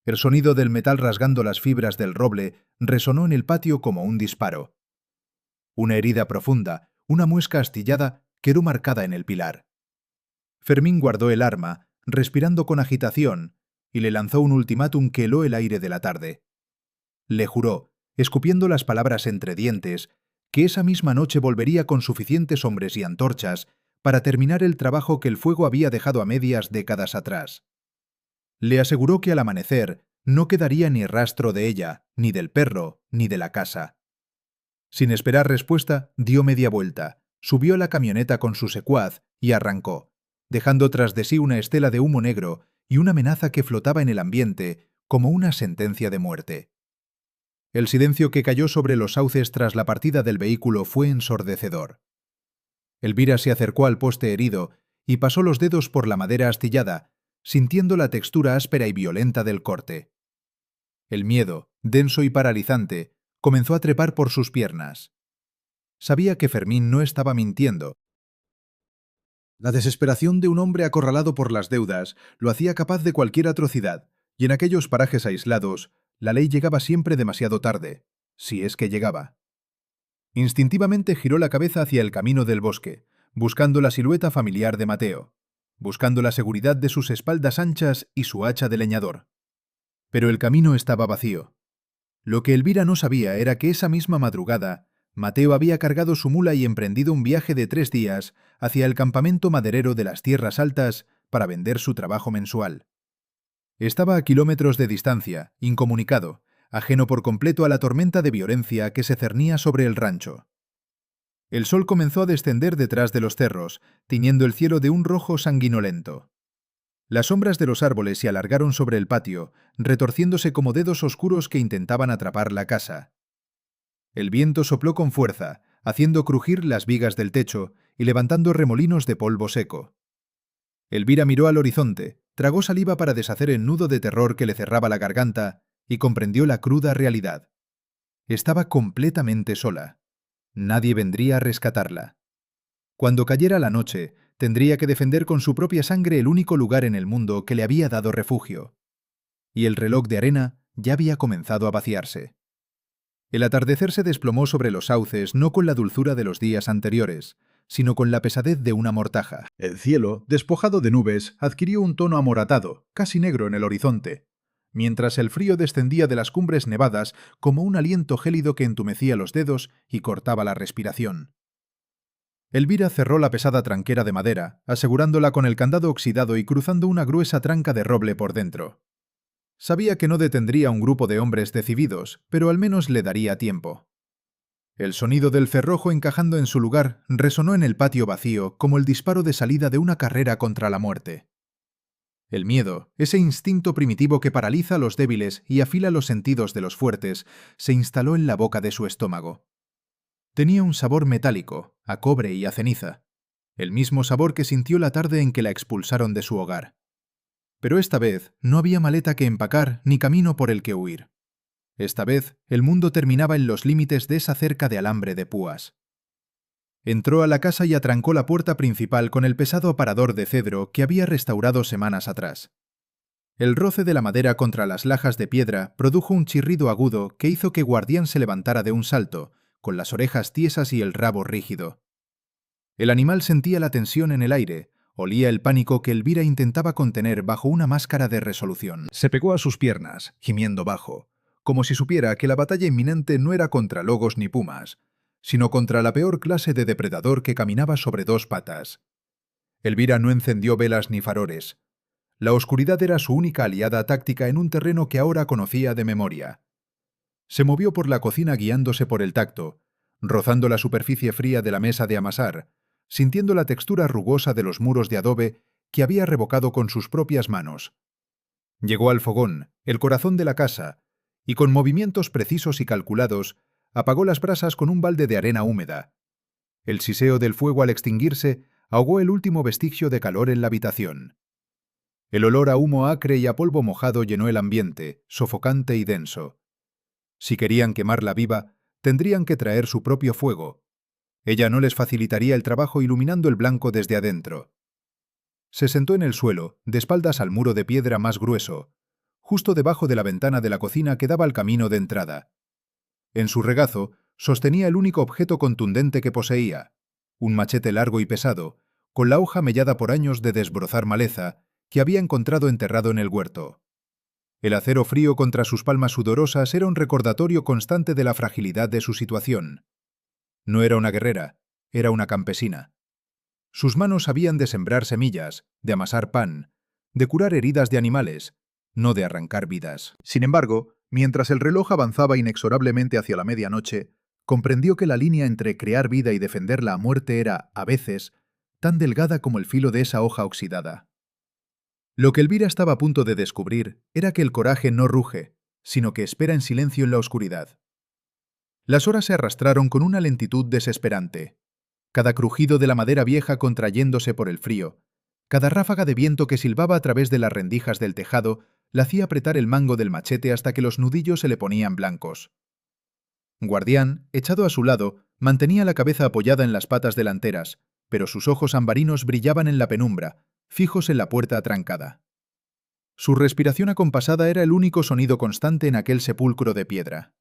El sonido del metal rasgando las fibras del roble resonó en el patio como un disparo. Una herida profunda, una muesca astillada, quedó marcada en el pilar. Fermín guardó el arma, respirando con agitación, y le lanzó un ultimátum que heló el aire de la tarde. Le juró, escupiendo las palabras entre dientes, que esa misma noche volvería con suficientes hombres y antorchas para terminar el trabajo que el fuego había dejado a medias décadas atrás. Le aseguró que al amanecer no quedaría ni rastro de ella, ni del perro, ni de la casa. Sin esperar respuesta, dio media vuelta, Subió a la camioneta con su secuaz y arrancó, dejando tras de sí una estela de humo negro y una amenaza que flotaba en el ambiente como una sentencia de muerte. El silencio que cayó sobre los sauces tras la partida del vehículo fue ensordecedor. Elvira se acercó al poste herido y pasó los dedos por la madera astillada, sintiendo la textura áspera y violenta del corte. El miedo, denso y paralizante, comenzó a trepar por sus piernas. Sabía que Fermín no estaba mintiendo. La desesperación de un hombre acorralado por las deudas lo hacía capaz de cualquier atrocidad, y en aquellos parajes aislados, la ley llegaba siempre demasiado tarde, si es que llegaba. Instintivamente giró la cabeza hacia el camino del bosque, buscando la silueta familiar de Mateo, buscando la seguridad de sus espaldas anchas y su hacha de leñador. Pero el camino estaba vacío. Lo que Elvira no sabía era que esa misma madrugada, Mateo había cargado su mula y emprendido un viaje de 3 días hacia el campamento maderero de las Tierras Altas para vender su trabajo mensual. Estaba a kilómetros de distancia, incomunicado, ajeno por completo a la tormenta de violencia que se cernía sobre el rancho. El sol comenzó a descender detrás de los cerros, tiñendo el cielo de un rojo sanguinolento. Las sombras de los árboles se alargaron sobre el patio, retorciéndose como dedos oscuros que intentaban atrapar la casa. El viento sopló con fuerza, haciendo crujir las vigas del techo y levantando remolinos de polvo seco. Elvira miró al horizonte, tragó saliva para deshacer el nudo de terror que le cerraba la garganta y comprendió la cruda realidad. Estaba completamente sola. Nadie vendría a rescatarla. Cuando cayera la noche, tendría que defender con su propia sangre el único lugar en el mundo que le había dado refugio. Y el reloj de arena ya había comenzado a vaciarse. El atardecer se desplomó sobre los sauces no con la dulzura de los días anteriores, sino con la pesadez de una mortaja. El cielo, despojado de nubes, adquirió un tono amoratado, casi negro en el horizonte, mientras el frío descendía de las cumbres nevadas como un aliento gélido que entumecía los dedos y cortaba la respiración. Elvira cerró la pesada tranquera de madera, asegurándola con el candado oxidado y cruzando una gruesa tranca de roble por dentro. Sabía que no detendría un grupo de hombres decididos, pero al menos le daría tiempo. El sonido del cerrojo encajando en su lugar resonó en el patio vacío como el disparo de salida de una carrera contra la muerte. El miedo, ese instinto primitivo que paraliza a los débiles y afila los sentidos de los fuertes, se instaló en la boca de su estómago. Tenía un sabor metálico, a cobre y a ceniza, el mismo sabor que sintió la tarde en que la expulsaron de su hogar. Pero esta vez no había maleta que empacar ni camino por el que huir. Esta vez el mundo terminaba en los límites de esa cerca de alambre de púas. Entró a la casa y atrancó la puerta principal con el pesado aparador de cedro que había restaurado semanas atrás. El roce de la madera contra las lajas de piedra produjo un chirrido agudo que hizo que Guardián se levantara de un salto, con las orejas tiesas y el rabo rígido. El animal sentía la tensión en el aire, olía el pánico que Elvira intentaba contener bajo una máscara de resolución. Se pegó a sus piernas, gimiendo bajo, como si supiera que la batalla inminente no era contra logos ni pumas, sino contra la peor clase de depredador que caminaba sobre 2 patas. Elvira no encendió velas ni faroles. La oscuridad era su única aliada táctica en un terreno que ahora conocía de memoria. Se movió por la cocina guiándose por el tacto, rozando la superficie fría de la mesa de amasar, sintiendo la textura rugosa de los muros de adobe que había revocado con sus propias manos. Llegó al fogón, el corazón de la casa, y con movimientos precisos y calculados, apagó las brasas con un balde de arena húmeda. El siseo del fuego al extinguirse ahogó el último vestigio de calor en la habitación. El olor a humo acre y a polvo mojado llenó el ambiente, sofocante y denso. Si querían quemarla viva, tendrían que traer su propio fuego. Ella no les facilitaría el trabajo iluminando el blanco desde adentro. Se sentó en el suelo, de espaldas al muro de piedra más grueso, justo debajo de la ventana de la cocina que daba al camino de entrada. En su regazo sostenía el único objeto contundente que poseía, un machete largo y pesado, con la hoja mellada por años de desbrozar maleza que había encontrado enterrado en el huerto. El acero frío contra sus palmas sudorosas era un recordatorio constante de la fragilidad de su situación. No era una guerrera, era una campesina. Sus manos habían de sembrar semillas, de amasar pan, de curar heridas de animales, no de arrancar vidas. Sin embargo, mientras el reloj avanzaba inexorablemente hacia la medianoche, Comprendió que la línea entre crear vida y defenderla a muerte era, a veces, tan delgada como el filo de esa hoja oxidada. Lo que Elvira estaba a punto de descubrir era que el coraje no ruge, sino que espera en silencio en la oscuridad. Las horas se arrastraron con una lentitud desesperante. Cada crujido de la madera vieja contrayéndose por el frío, cada ráfaga de viento que silbaba a través de las rendijas del tejado, la hacía apretar el mango del machete hasta que los nudillos se le ponían blancos. Guardián, echado a su lado, mantenía la cabeza apoyada en las patas delanteras, pero sus ojos ambarinos brillaban en la penumbra, fijos en la puerta atrancada. Su respiración acompasada era el único sonido constante en aquel sepulcro de piedra.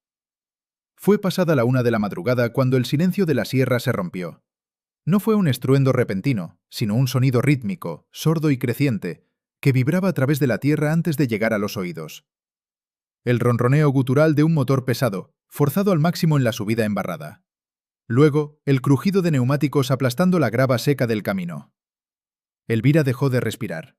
Fue pasada la 1 de la madrugada cuando el silencio de la sierra se rompió. No fue un estruendo repentino, sino un sonido rítmico, sordo y creciente, que vibraba a través de la tierra antes de llegar a los oídos. El ronroneo gutural de un motor pesado, forzado al máximo en la subida embarrada. Luego, el crujido de neumáticos aplastando la grava seca del camino. Elvira dejó de respirar.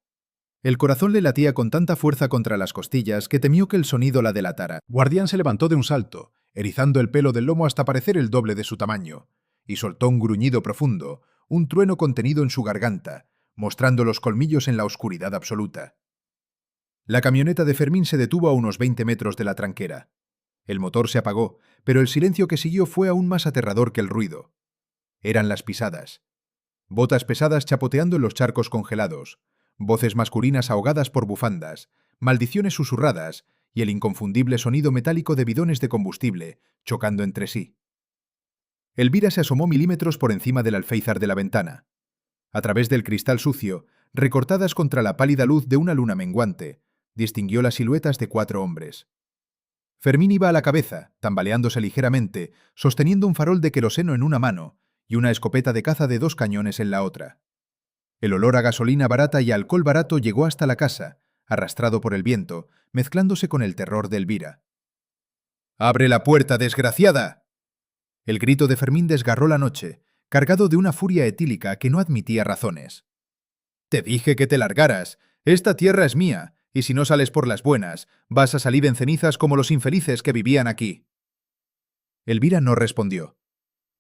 El corazón le latía con tanta fuerza contra las costillas que temió que el sonido la delatara. Guardián se levantó de un salto, erizando el pelo del lomo hasta parecer el doble de su tamaño, y soltó un gruñido profundo, un trueno contenido en su garganta, mostrando los colmillos en la oscuridad absoluta. La camioneta de Fermín se detuvo a unos 20 metros de la tranquera. El motor se apagó, pero el silencio que siguió fue aún más aterrador que el ruido. Eran las pisadas. Botas pesadas chapoteando en los charcos congelados, voces masculinas ahogadas por bufandas, maldiciones susurradas y el inconfundible sonido metálico de bidones de combustible chocando entre sí. Elvira se asomó milímetros por encima del alféizar de la ventana. A través del cristal sucio, recortadas contra la pálida luz de una luna menguante, distinguió las siluetas de 4 hombres. Fermín iba a la cabeza, tambaleándose ligeramente, sosteniendo un farol de queroseno en una mano y una escopeta de caza de 2 cañones en la otra. El olor a gasolina barata y a alcohol barato llegó hasta la casa, arrastrado por el viento, mezclándose con el terror de Elvira. «¡Abre la puerta, desgraciada!». El grito de Fermín desgarró la noche, cargado de una furia etílica que no admitía razones. «Te dije que te largaras. Esta tierra es mía, y si no sales por las buenas, vas a salir en cenizas como los infelices que vivían aquí». Elvira no respondió.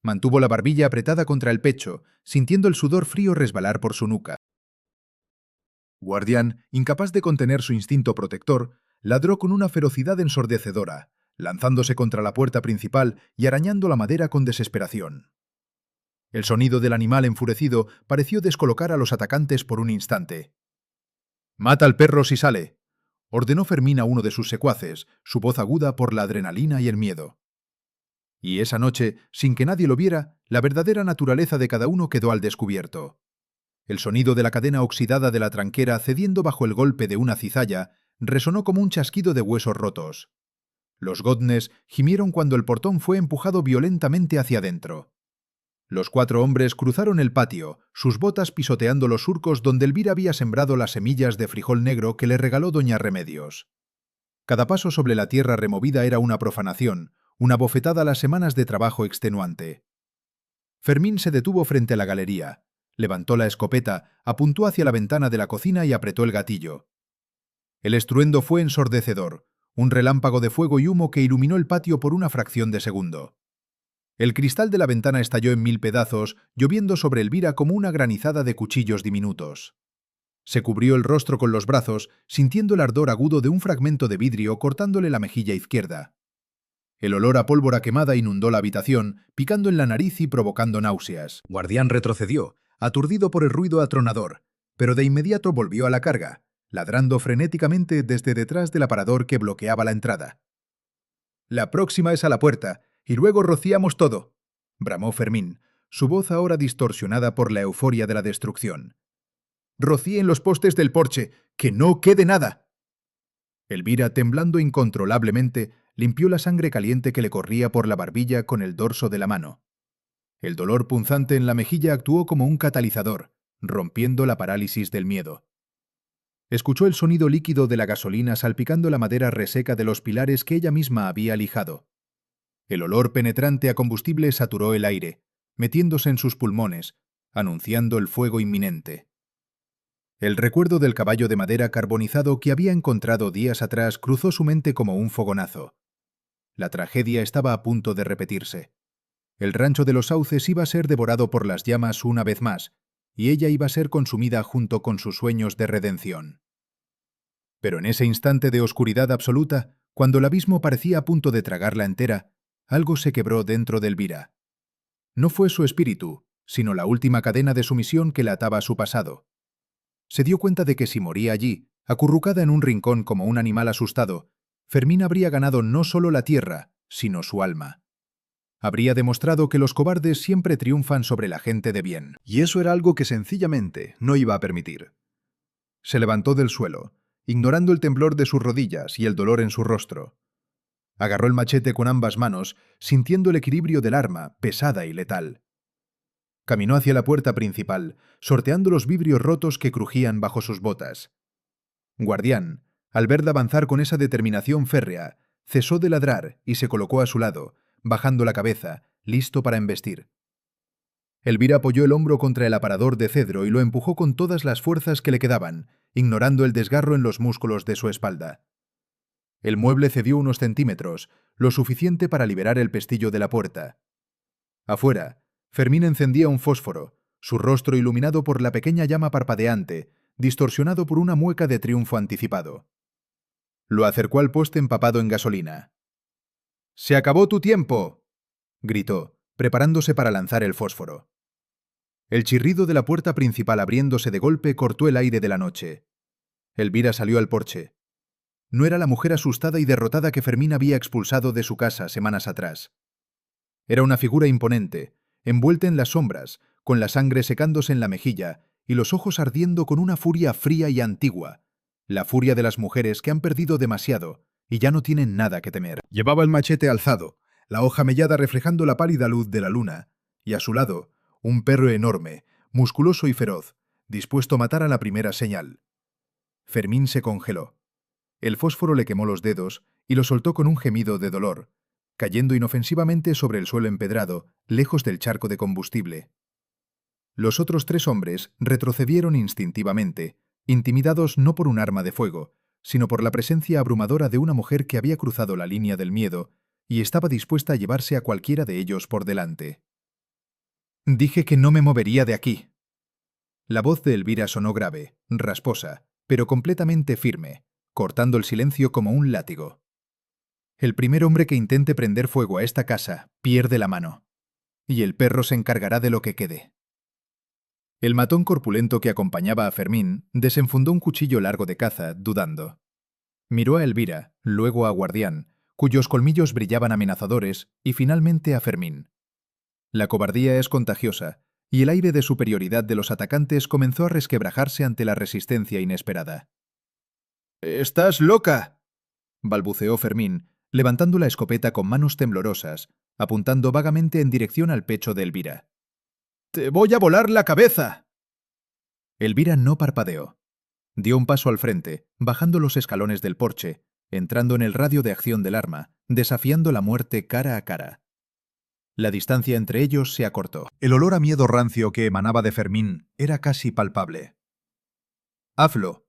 Mantuvo la barbilla apretada contra el pecho, sintiendo el sudor frío resbalar por su nuca. Guardián, incapaz de contener su instinto protector, ladró con una ferocidad ensordecedora, lanzándose contra la puerta principal y arañando la madera con desesperación. El sonido del animal enfurecido pareció descolocar a los atacantes por un instante. «Mata al perro si sale», ordenó Fermín a uno de sus secuaces, su voz aguda por la adrenalina y el miedo. Y esa noche, sin que nadie lo viera, la verdadera naturaleza de cada uno quedó al descubierto. El sonido de la cadena oxidada de la tranquera cediendo bajo el golpe de una cizalla resonó como un chasquido de huesos rotos. Los goznes gimieron cuando el portón fue empujado violentamente hacia adentro. Los 4 hombres cruzaron el patio, sus botas pisoteando los surcos donde Elvira había sembrado las semillas de frijol negro que le regaló doña Remedios. Cada paso sobre la tierra removida era una profanación, una bofetada a las semanas de trabajo extenuante. Fermín se detuvo frente a la galería, levantó la escopeta, apuntó hacia la ventana de la cocina y apretó el gatillo. El estruendo fue ensordecedor, un relámpago de fuego y humo que iluminó el patio por una fracción de segundo. El cristal de la ventana estalló en 1000 pedazos, lloviendo sobre Elvira como una granizada de cuchillos diminutos. Se cubrió el rostro con los brazos, sintiendo el ardor agudo de un fragmento de vidrio cortándole la mejilla izquierda. El olor a pólvora quemada inundó la habitación, picando en la nariz y provocando náuseas. Guardián retrocedió, aturdido por el ruido atronador, pero de inmediato volvió a la carga, ladrando frenéticamente desde detrás del aparador que bloqueaba la entrada. «La próxima es a la puerta, y luego rociamos todo», bramó Fermín, su voz ahora distorsionada por la euforia de la destrucción. «Rocíen los postes del porche, que no quede nada». Elvira, temblando incontrolablemente, limpió la sangre caliente que le corría por la barbilla con el dorso de la mano. El dolor punzante en la mejilla actuó como un catalizador, rompiendo la parálisis del miedo. Escuchó el sonido líquido de la gasolina salpicando la madera reseca de los pilares que ella misma había lijado. El olor penetrante a combustible saturó el aire, metiéndose en sus pulmones, anunciando el fuego inminente. El recuerdo del caballo de madera carbonizado que había encontrado días atrás cruzó su mente como un fogonazo. La tragedia estaba a punto de repetirse. El rancho de los sauces iba a ser devorado por las llamas una vez más, y ella iba a ser consumida junto con sus sueños de redención. Pero en ese instante de oscuridad absoluta, cuando el abismo parecía a punto de tragarla entera, algo se quebró dentro de Elvira. No fue su espíritu, sino la última cadena de sumisión que la ataba a su pasado. Se dio cuenta de que si moría allí, acurrucada en un rincón como un animal asustado, Fermín habría ganado no solo la tierra, sino su alma. Habría demostrado que los cobardes siempre triunfan sobre la gente de bien. Y eso era algo que sencillamente no iba a permitir. Se levantó del suelo, ignorando el temblor de sus rodillas y el dolor en su rostro. Agarró el machete con ambas manos, sintiendo el equilibrio del arma, pesada y letal. Caminó hacia la puerta principal, sorteando los vidrios rotos que crujían bajo sus botas. Guardián, al verla avanzar con esa determinación férrea, cesó de ladrar y se colocó a su lado, bajando la cabeza, listo para embestir. Elvira apoyó el hombro contra el aparador de cedro y lo empujó con todas las fuerzas que le quedaban, ignorando el desgarro en los músculos de su espalda. El mueble cedió unos centímetros, lo suficiente para liberar el pestillo de la puerta. Afuera, Fermín encendía un fósforo, su rostro iluminado por la pequeña llama parpadeante, distorsionado por una mueca de triunfo anticipado. Lo acercó al poste empapado en gasolina. «¡Se acabó tu tiempo!», gritó, preparándose para lanzar el fósforo. El chirrido de la puerta principal abriéndose de golpe cortó el aire de la noche. Elvira salió al porche. No era la mujer asustada y derrotada que Fermín había expulsado de su casa semanas atrás. Era una figura imponente, envuelta en las sombras, con la sangre secándose en la mejilla y los ojos ardiendo con una furia fría y antigua, la furia de las mujeres que han perdido demasiado y ya no tienen nada que temer. Llevaba el machete alzado, la hoja mellada reflejando la pálida luz de la luna, y a su lado, un perro enorme, musculoso y feroz, dispuesto a matar a la primera señal. Fermín se congeló. El fósforo le quemó los dedos y lo soltó con un gemido de dolor, cayendo inofensivamente sobre el suelo empedrado, lejos del charco de combustible. Los otros 3 hombres retrocedieron instintivamente, intimidados no por un arma de fuego, sino por la presencia abrumadora de una mujer que había cruzado la línea del miedo y estaba dispuesta a llevarse a cualquiera de ellos por delante. «Dije que no me movería de aquí». La voz de Elvira sonó grave, rasposa, pero completamente firme, cortando el silencio como un látigo. «El primer hombre que intente prender fuego a esta casa pierde la mano, y el perro se encargará de lo que quede». El matón corpulento que acompañaba a Fermín desenfundó un cuchillo largo de caza, dudando. Miró a Elvira, luego a Guardián, cuyos colmillos brillaban amenazadores, y finalmente a Fermín. La cobardía es contagiosa, y el aire de superioridad de los atacantes comenzó a resquebrajarse ante la resistencia inesperada. «¡Estás loca!», balbuceó Fermín, levantando la escopeta con manos temblorosas, apuntando vagamente en dirección al pecho de Elvira. «¡Te voy a volar la cabeza!». Elvira no parpadeó. Dio un paso al frente, bajando los escalones del porche, entrando en el radio de acción del arma, desafiando la muerte cara a cara. La distancia entre ellos se acortó. El olor a miedo rancio que emanaba de Fermín era casi palpable. «Hazlo»,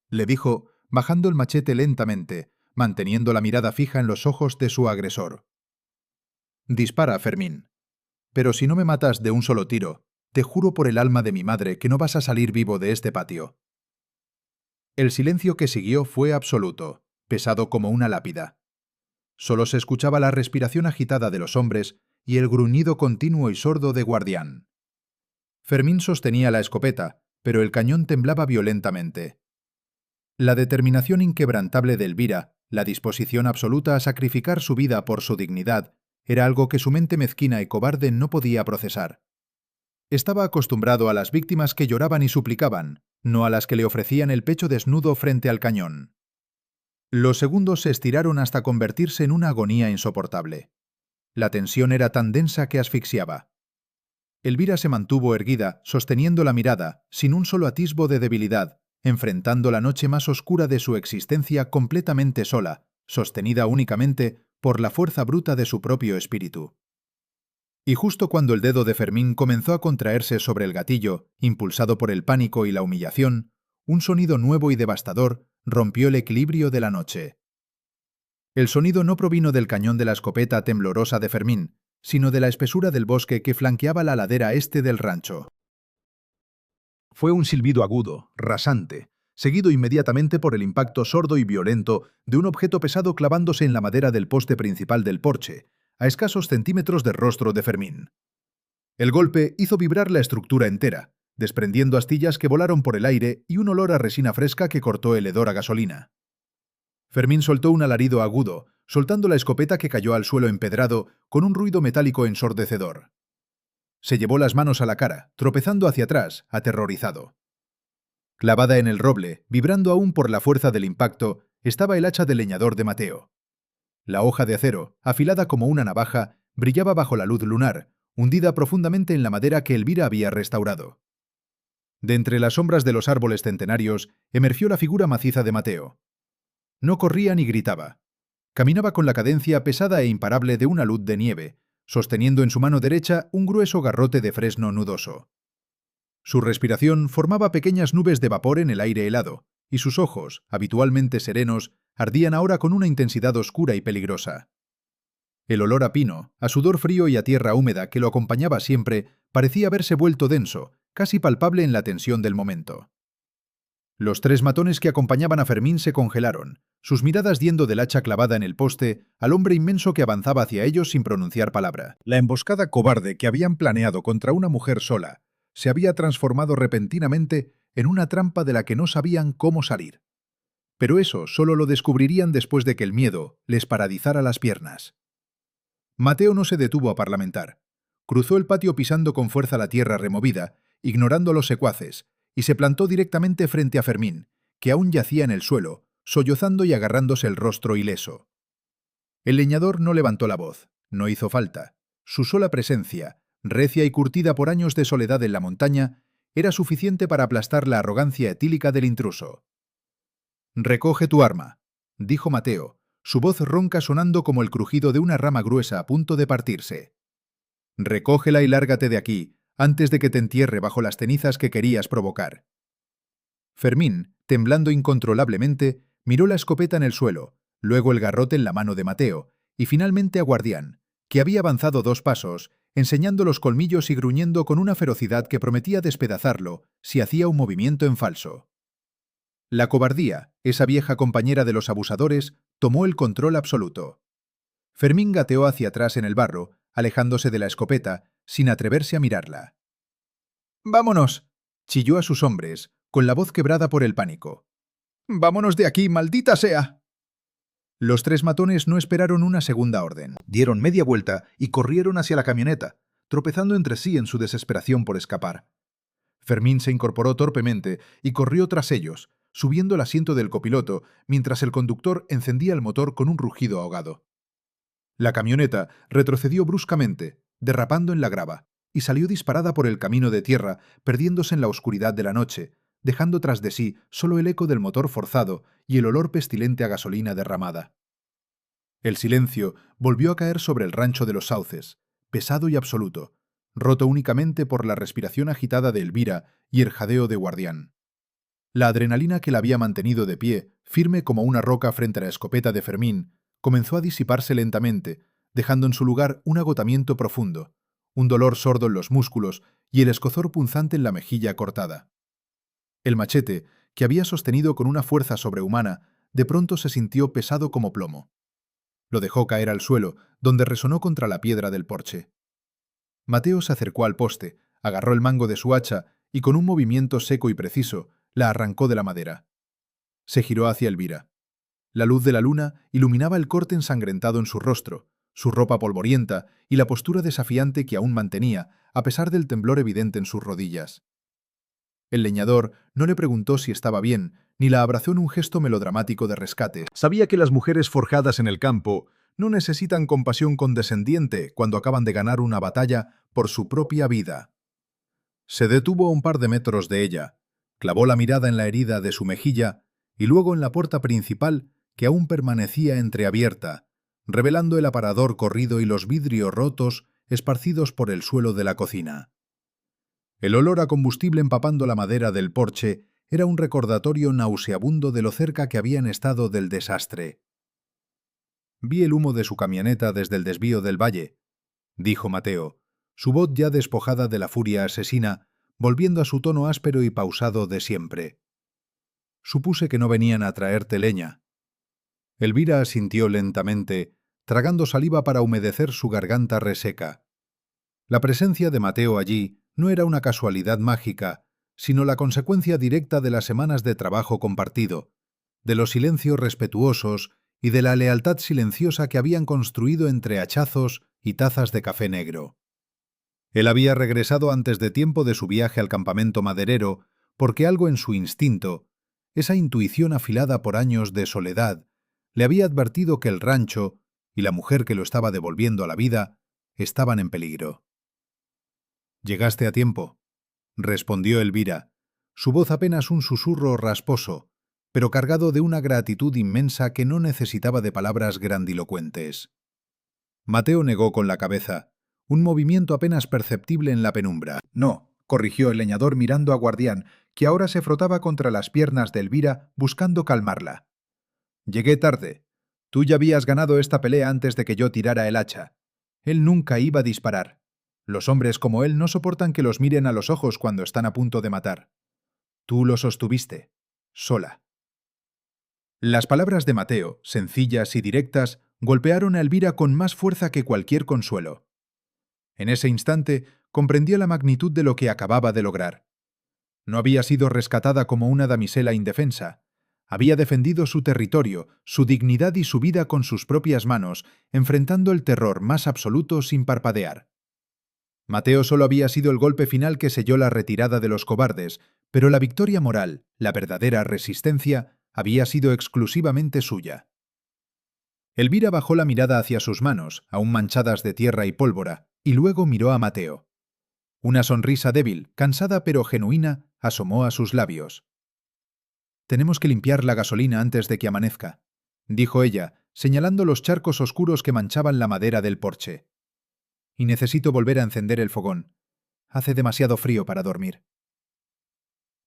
le dijo, bajando el machete lentamente, manteniendo la mirada fija en los ojos de su agresor. «Dispara, Fermín. Pero si no me matas de un solo tiro, te juro por el alma de mi madre que no vas a salir vivo de este patio». El silencio que siguió fue absoluto, pesado como una lápida. Solo se escuchaba la respiración agitada de los hombres y el gruñido continuo y sordo de Guardián. Fermín sostenía la escopeta, pero el cañón temblaba violentamente. La determinación inquebrantable de Elvira, la disposición absoluta a sacrificar su vida por su dignidad, era algo que su mente mezquina y cobarde no podía procesar. Estaba acostumbrado a las víctimas que lloraban y suplicaban, no a las que le ofrecían el pecho desnudo frente al cañón. Los segundos se estiraron hasta convertirse en una agonía insoportable. La tensión era tan densa que asfixiaba. Elvira se mantuvo erguida, sosteniendo la mirada, sin un solo atisbo de debilidad, enfrentando la noche más oscura de su existencia completamente sola, sostenida únicamente por la fuerza bruta de su propio espíritu. Y justo cuando el dedo de Fermín comenzó a contraerse sobre el gatillo, impulsado por el pánico y la humillación, un sonido nuevo y devastador rompió el equilibrio de la noche. El sonido no provino del cañón de la escopeta temblorosa de Fermín, sino de la espesura del bosque que flanqueaba la ladera este del rancho. Fue un silbido agudo, rasante, seguido inmediatamente por el impacto sordo y violento de un objeto pesado clavándose en la madera del poste principal del porche, a escasos centímetros del rostro de Fermín. El golpe hizo vibrar la estructura entera, desprendiendo astillas que volaron por el aire y un olor a resina fresca que cortó el hedor a gasolina. Fermín soltó un alarido agudo, soltando la escopeta que cayó al suelo empedrado con un ruido metálico ensordecedor. Se llevó las manos a la cara, tropezando hacia atrás, aterrorizado. Clavada en el roble, vibrando aún por la fuerza del impacto, estaba el hacha del leñador de Mateo. La hoja de acero, afilada como una navaja, brillaba bajo la luz lunar, hundida profundamente en la madera que Elvira había restaurado. De entre las sombras de los árboles centenarios emergió la figura maciza de Mateo. No corría ni gritaba. Caminaba con la cadencia pesada e imparable de una luz de nieve, sosteniendo en su mano derecha un grueso garrote de fresno nudoso. Su respiración formaba pequeñas nubes de vapor en el aire helado, y sus ojos, habitualmente serenos, ardían ahora con una intensidad oscura y peligrosa. El olor a pino, a sudor frío y a tierra húmeda que lo acompañaba siempre, parecía haberse vuelto denso, casi palpable en la tensión del momento. Los tres matones que acompañaban a Fermín se congelaron, sus miradas diendo del hacha clavada en el poste al hombre inmenso que avanzaba hacia ellos sin pronunciar palabra. La emboscada cobarde que habían planeado contra una mujer sola se había transformado repentinamente en una trampa de la que no sabían cómo salir. Pero eso solo lo descubrirían después de que el miedo les paralizara las piernas. Mateo no se detuvo a parlamentar. Cruzó el patio pisando con fuerza la tierra removida, ignorando a los secuaces, y se plantó directamente frente a Fermín, que aún yacía en el suelo, sollozando y agarrándose el rostro ileso. El leñador no levantó la voz, no hizo falta. Su sola presencia, recia y curtida por años de soledad en la montaña, era suficiente para aplastar la arrogancia etílica del intruso. «Recoge tu arma», dijo Mateo, su voz ronca sonando como el crujido de una rama gruesa a punto de partirse. «Recógela y lárgate de aquí, antes de que te entierre bajo las cenizas que querías provocar». Fermín, temblando incontrolablemente, miró la escopeta en el suelo, luego el garrote en la mano de Mateo, y finalmente a Guardián, que había avanzado 2 pasos, enseñando los colmillos y gruñendo con una ferocidad que prometía despedazarlo si hacía un movimiento en falso. La cobardía, esa vieja compañera de los abusadores, tomó el control absoluto. Fermín gateó hacia atrás en el barro, alejándose de la escopeta, sin atreverse a mirarla. «¡Vámonos!», chilló a sus hombres, con la voz quebrada por el pánico. «¡Vámonos de aquí, maldita sea!». Los 3 matones no esperaron una segunda orden. Dieron media vuelta y corrieron hacia la camioneta, tropezando entre sí en su desesperación por escapar. Fermín se incorporó torpemente y corrió tras ellos, subiendo el asiento del copiloto, mientras el conductor encendía el motor con un rugido ahogado. La camioneta retrocedió bruscamente, derrapando en la grava, y salió disparada por el camino de tierra, perdiéndose en la oscuridad de la noche, dejando tras de sí solo el eco del motor forzado y el olor pestilente a gasolina derramada. El silencio volvió a caer sobre el rancho de los Sauces, pesado y absoluto, roto únicamente por la respiración agitada de Elvira y el jadeo de Guardián. La adrenalina que la había mantenido de pie, firme como una roca frente a la escopeta de Fermín, comenzó a disiparse lentamente, dejando en su lugar un agotamiento profundo, un dolor sordo en los músculos y el escozor punzante en la mejilla cortada. El machete, que había sostenido con una fuerza sobrehumana, de pronto se sintió pesado como plomo. Lo dejó caer al suelo, donde resonó contra la piedra del porche. Mateo se acercó al poste, agarró el mango de su hacha y con un movimiento seco y preciso la arrancó de la madera. Se giró hacia Elvira. La luz de la luna iluminaba el corte ensangrentado en su rostro, su ropa polvorienta y la postura desafiante que aún mantenía, a pesar del temblor evidente en sus rodillas. El leñador no le preguntó si estaba bien, ni la abrazó en un gesto melodramático de rescate. Sabía que las mujeres forjadas en el campo no necesitan compasión condescendiente cuando acaban de ganar una batalla por su propia vida. Se detuvo a un par de metros de ella, clavó la mirada en la herida de su mejilla y luego en la puerta principal que aún permanecía entreabierta, revelando el aparador corrido y los vidrios rotos esparcidos por el suelo de la cocina. El olor a combustible empapando la madera del porche era un recordatorio nauseabundo de lo cerca que habían estado del desastre. Vi el humo de su camioneta desde el desvío del valle, dijo Mateo, su voz ya despojada de la furia asesina, volviendo a su tono áspero y pausado de siempre. Supuse que no venían a traerte leña. Elvira asintió lentamente, tragando saliva para humedecer su garganta reseca. La presencia de Mateo allí no era una casualidad mágica, sino la consecuencia directa de las semanas de trabajo compartido, de los silencios respetuosos y de la lealtad silenciosa que habían construido entre hachazos y tazas de café negro. Él había regresado antes de tiempo de su viaje al campamento maderero porque algo en su instinto, esa intuición afilada por años de soledad, le había advertido que el rancho y la mujer que lo estaba devolviendo a la vida estaban en peligro. «Llegaste a tiempo», respondió Elvira, su voz apenas un susurro rasposo, pero cargado de una gratitud inmensa que no necesitaba de palabras grandilocuentes. Mateo negó con la cabeza, un movimiento apenas perceptible en la penumbra. «No», corrigió el leñador mirando a Guardián, que ahora se frotaba contra las piernas de Elvira buscando calmarla. «Llegué tarde. Tú ya habías ganado esta pelea antes de que yo tirara el hacha. Él nunca iba a disparar. Los hombres como él no soportan que los miren a los ojos cuando están a punto de matar. Tú lo sostuviste, sola». Las palabras de Mateo, sencillas y directas, golpearon a Elvira con más fuerza que cualquier consuelo. En ese instante comprendió la magnitud de lo que acababa de lograr. No había sido rescatada como una damisela indefensa. Había defendido su territorio, su dignidad y su vida con sus propias manos, enfrentando el terror más absoluto sin parpadear. Mateo solo había sido el golpe final que selló la retirada de los cobardes, pero la victoria moral, la verdadera resistencia, había sido exclusivamente suya. Elvira bajó la mirada hacia sus manos, aún manchadas de tierra y pólvora, y luego miró a Mateo. Una sonrisa débil, cansada pero genuina, asomó a sus labios. «Tenemos que limpiar la gasolina antes de que amanezca», dijo ella, señalando los charcos oscuros que manchaban la madera del porche. «Y necesito volver a encender el fogón. Hace demasiado frío para dormir».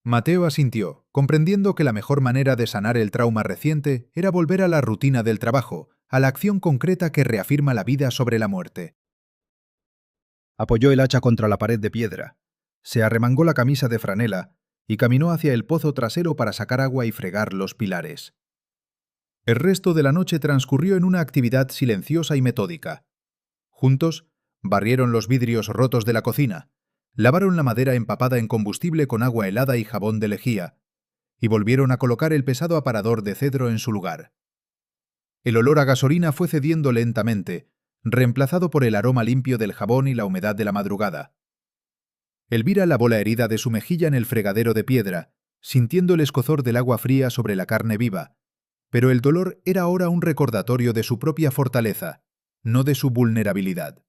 Mateo asintió, comprendiendo que la mejor manera de sanar el trauma reciente era volver a la rutina del trabajo, a la acción concreta que reafirma la vida sobre la muerte. Apoyó el hacha contra la pared de piedra, se arremangó la camisa de franela y caminó hacia el pozo trasero para sacar agua y fregar los pilares. El resto de la noche transcurrió en una actividad silenciosa y metódica. Juntos, barrieron los vidrios rotos de la cocina, lavaron la madera empapada en combustible con agua helada y jabón de lejía, y volvieron a colocar el pesado aparador de cedro en su lugar. El olor a gasolina fue cediendo lentamente, reemplazado por el aroma limpio del jabón y la humedad de la madrugada. Elvira lavó la herida de su mejilla en el fregadero de piedra, sintiendo el escozor del agua fría sobre la carne viva, pero el dolor era ahora un recordatorio de su propia fortaleza, no de su vulnerabilidad.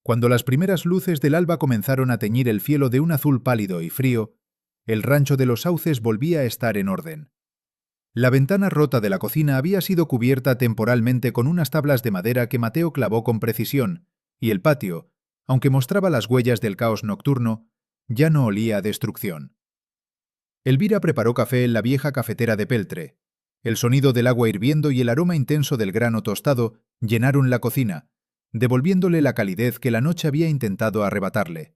Cuando las primeras luces del alba comenzaron a teñir el cielo de un azul pálido y frío, el rancho de los Sauces volvía a estar en orden. La ventana rota de la cocina había sido cubierta temporalmente con unas tablas de madera que Mateo clavó con precisión, y el patio, aunque mostraba las huellas del caos nocturno, ya no olía a destrucción. Elvira preparó café en la vieja cafetera de peltre. El sonido del agua hirviendo y el aroma intenso del grano tostado llenaron la cocina, devolviéndole la calidez que la noche había intentado arrebatarle.